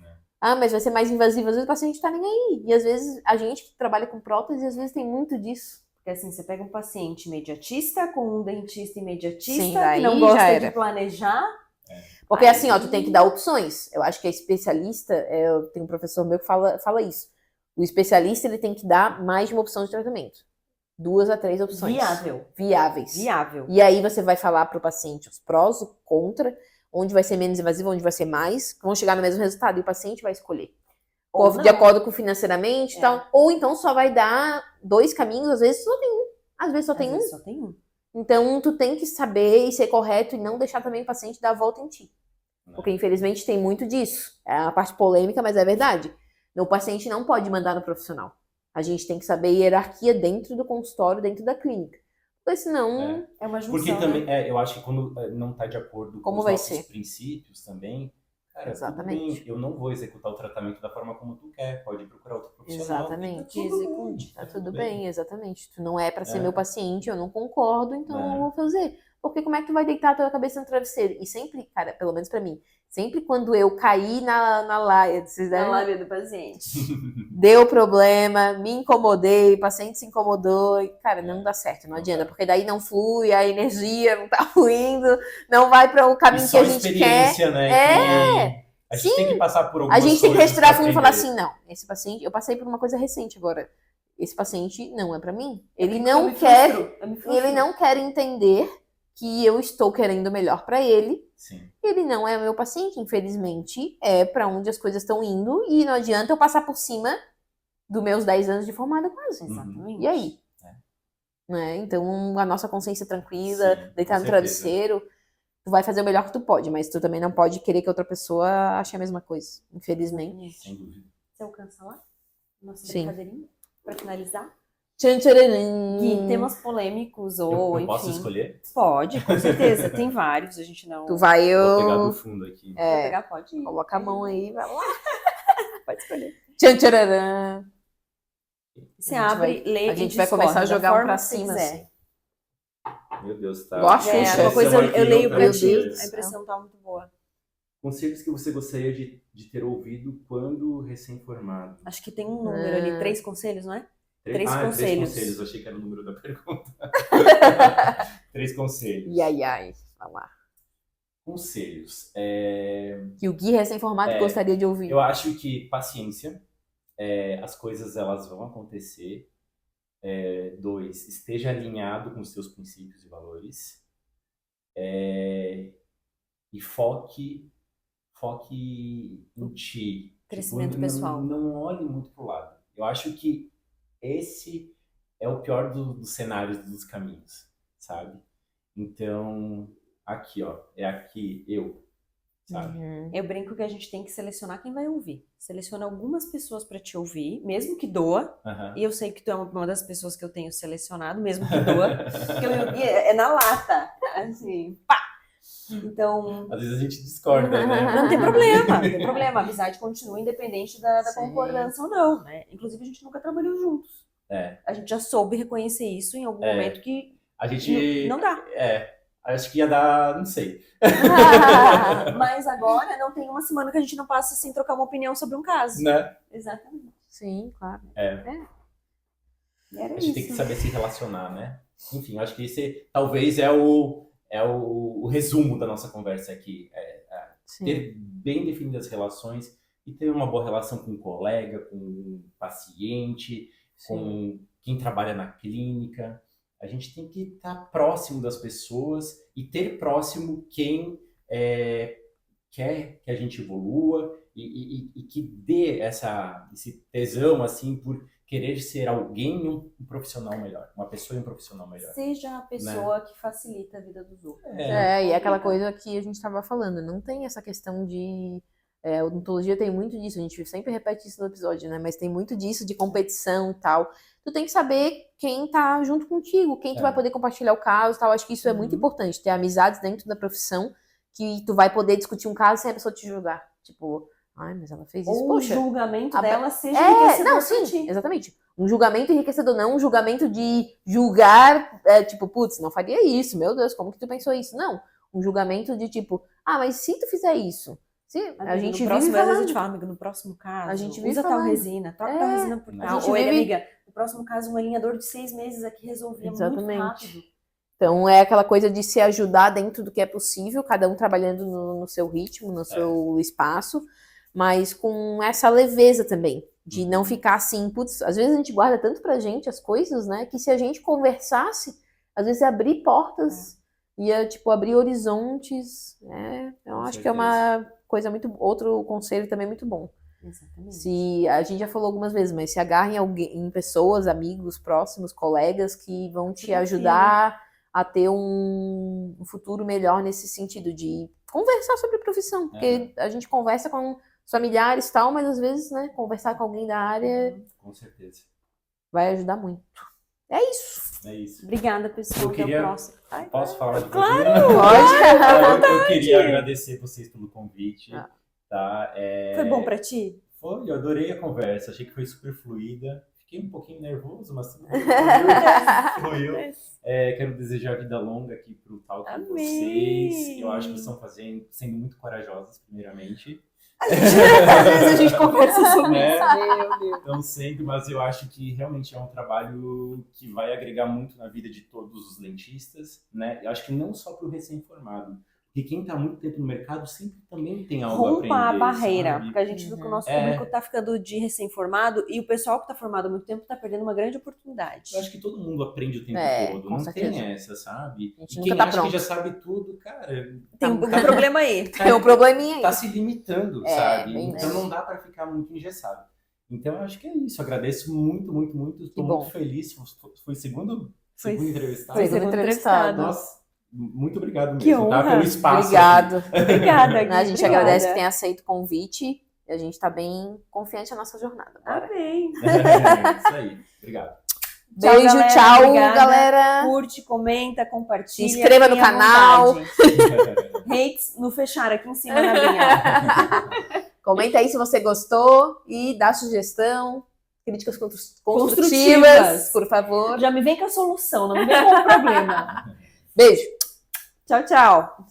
Ah, mas vai ser mais invasivo. Às vezes o paciente tá nem aí. E às vezes a gente que trabalha com prótese, às vezes tem muito disso. Porque assim, você pega um paciente imediatista com um dentista imediatista Sim, que daí não já gosta era. de planejar. Porque assim, ó, tu tem que dar opções. Eu acho que a especialista, eu tenho um professor meu que fala isso. O especialista, ele tem que dar mais de uma opção de tratamento. 2 a 3 opções. Viáveis. Viável. E aí você vai falar pro paciente os prós, o contra, onde vai ser menos invasivo, onde vai ser mais, vão chegar no mesmo resultado e o paciente vai escolher. Ou De não. acordo com financeiramente e tal. Ou então só vai dar 2 caminhos, às vezes só tem um. Às vezes só tem um. Só tem um. Então, tu tem que saber e ser correto e não deixar também o paciente dar a volta em ti. Porque, infelizmente, tem muito disso. É uma parte polêmica, mas é verdade. O paciente não pode mandar no profissional. A gente tem que saber hierarquia dentro do consultório, dentro da clínica. Porque senão... É uma junção, Porque também, né? eu acho que quando não está de acordo com Como os vai nossos ser? princípios também, cara, Exatamente. tudo bem, eu não vou executar o tratamento da forma como tu quer, pode procurar outro profissional. Exatamente. Tá tudo bem, Tá tudo bem, exatamente. Tu não é pra ser É. meu paciente, eu não concordo, então eu É. não vou fazer. Porque como é que tu vai deitar a tua cabeça no travesseiro? E sempre, cara, pelo menos pra mim, sempre quando eu caí na laia, Na lábia do paciente. deu problema, me incomodei, o paciente se incomodou, e, cara, não dá certo, não adianta, porque daí não flui, a energia não tá fluindo, não vai para o E caminho que só a gente quer. experiência, né? É. A gente tem que passar por algumas A gente tem que coisas respirar pra fundo e falar aprender. assim, não, esse paciente, eu passei por uma coisa recente agora, esse paciente não é pra mim. Ele Eu não me quer, frustro, eu me frustro. ele não quer entender que eu estou querendo o melhor pra ele. Sim. Ele não é meu paciente, infelizmente, é pra onde as coisas estão indo e não adianta eu passar por cima dos meus 10 anos de formada quase. Exatamente. E aí? Né? Então, a nossa consciência tranquila, Sim, deitar com no certeza. travesseiro, tu vai fazer o melhor que tu pode, mas tu também não pode querer que outra pessoa ache a mesma coisa, infelizmente. Sem dúvida. Você alcança lá? Nossa Sim. brincadeirinha? Pra finalizar? Tchan, tcharam. Gui, temas polêmicos ou, Eu enfim. posso escolher? Pode, com certeza. Tem vários, a gente não... Tu vai, Vou pegar eu... do fundo aqui. Quer pegar? Pode ir. Coloca a mão aí, vai lá. Pode escolher. Tchan, tchararã. Você A gente abre, lê A e gente vai discorda começar a da jogar um forma pra que você cima, quiser. assim. Meu Deus, tá. Igual a Xuxa. É, Xuxa, uma Esse coisa é um eu leio arquivo pra meu ti, Deus do a céu. impressão tá muito boa. Conselhos que você gostaria de ter ouvido quando recém-formado. Acho que tem um número ali, 3 conselhos, não é? 3 3 conselhos. conselhos. Eu achei que era o número da pergunta. 3 conselhos. Ai. Vamos lá. Conselhos. Que o Gui recém-formado gostaria de ouvir. Eu acho que paciência. As coisas elas vão acontecer. 2, esteja alinhado com os seus princípios e valores. E foque em ti. Crescimento pessoal. Não olhe muito pro lado. Eu acho que esse é o pior dos cenários, dos caminhos, sabe? Então, aqui, ó, aqui eu, sabe? Eu brinco que a gente tem que selecionar quem vai ouvir. Seleciona algumas pessoas pra te ouvir, mesmo que doa. E eu sei que tu é uma das pessoas que eu tenho selecionado, mesmo que doa. Porque é na lata, assim, pá! Então... Às vezes a gente discorda, né? Não tem problema. A amizade continua independente da concordância ou não, né? Inclusive, a gente nunca trabalhou juntos. A gente já soube reconhecer isso em algum momento que a gente não dá. Acho que ia dar, não sei. Mas agora não tem uma semana que a gente não passa sem trocar uma opinião sobre um caso. Né? Exatamente. Sim, claro. E era A gente isso. tem que saber se relacionar, né? Enfim, acho que esse talvez é o resumo da nossa conversa aqui. Ter bem definidas as relações e ter uma boa relação com o colega, com o paciente, com quem trabalha na clínica. A gente tem que estar próximo das pessoas e ter próximo quem quer que a gente evolua e que dê esse tesão assim por querer ser alguém, um profissional melhor, uma pessoa e um profissional melhor. Seja a pessoa que facilita a vida dos outros. E é aquela coisa que a gente estava falando, não tem essa questão de... A odontologia tem muito disso, a gente sempre repete isso no episódio, né? Mas tem muito disso de competição e tal. Tu tem que saber quem tá junto contigo, quem tu vai poder compartilhar o caso e tal. Acho que isso é muito importante, ter amizades dentro da profissão que tu vai poder discutir um caso sem a pessoa te julgar. Tipo, ai, mas ela fez isso, Ou poxa. o julgamento dela seja enriquecedor pra ti. Exatamente. Um julgamento enriquecedor, não um julgamento de julgar, tipo, putz, não faria isso, meu Deus, como que tu pensou isso? Não, um julgamento de tipo, mas se tu fizer isso, a gente vive falando. A gente fala, amiga, no próximo caso, a gente vive usa falando. tal resina, troca tal resina por tal. gente Ou vive... amiga, no próximo caso, um alinhador de 6 meses aqui resolvia muito rápido. Então, é aquela coisa de se ajudar dentro do que é possível, cada um trabalhando no seu ritmo, no seu espaço, mas com essa leveza também, de não ficar assim, putz, às vezes a gente guarda tanto pra gente as coisas, né, que se a gente conversasse, às vezes abrir portas, ia, tipo, abrir horizontes, né, eu acho que é uma coisa outro conselho também muito bom. Exatamente. Se a gente já falou algumas vezes, mas se agarrem em pessoas, amigos, próximos, colegas que vão te ajudar a ter um futuro melhor nesse sentido de conversar sobre a profissão, porque a gente conversa com os familiares e tal, mas às vezes, né, conversar com alguém da área com certeza vai ajudar muito. É isso. Obrigada, pessoal. Até o próximo. Posso falar de Claro! Pode. Eu queria agradecer vocês pelo convite. Tá? Foi bom pra ti? Foi, eu adorei a conversa. Achei que foi super fluida. Fiquei um pouquinho nervoso, mas tudo fluiu. Quero desejar vida longa aqui pro Talk com vocês. Eu acho que vocês estão sendo muito corajosas, primeiramente. Às vezes a gente conversa sobre isso. Não sempre, mas eu acho que realmente é um trabalho que vai agregar muito na vida de todos os dentistas, né? Eu acho que não só para o recém-formado, porque quem está há muito tempo no mercado sempre também tem algo a aprender. Rompa a barreira, sabe? porque a gente viu que o nosso público está ficando de recém-formado e o pessoal que está formado há muito tempo está perdendo uma grande oportunidade. Eu acho que todo mundo aprende o tempo todo, não tem essa, sabe? E quem acha que já sabe tudo, cara... Tem um problema aí. Tem um probleminha aí. Tá se limitando, sabe? Então não dá para ficar muito engessado. Então eu acho que é isso. Agradeço muito, muito, muito. Estou muito feliz. Foi segundo entrevistado. Foi segundo entrevistado. Nossa. Muito obrigado Que mesmo, honra. tá? Pelo espaço. Obrigada, Gui. A gente agradece que tenha aceito o convite e a gente tá bem confiante na nossa jornada. Bora. Amém. Isso aí. Obrigado. Beijo, tchau, galera. Curte, comenta, compartilha. Se inscreva no canal. Hates no fechar aqui em cima na minha. Comenta aí se você gostou e dá sugestão. Críticas construtivas, por favor. Já me vem com a solução, não me vem com o problema. Beijo. Tchau, tchau.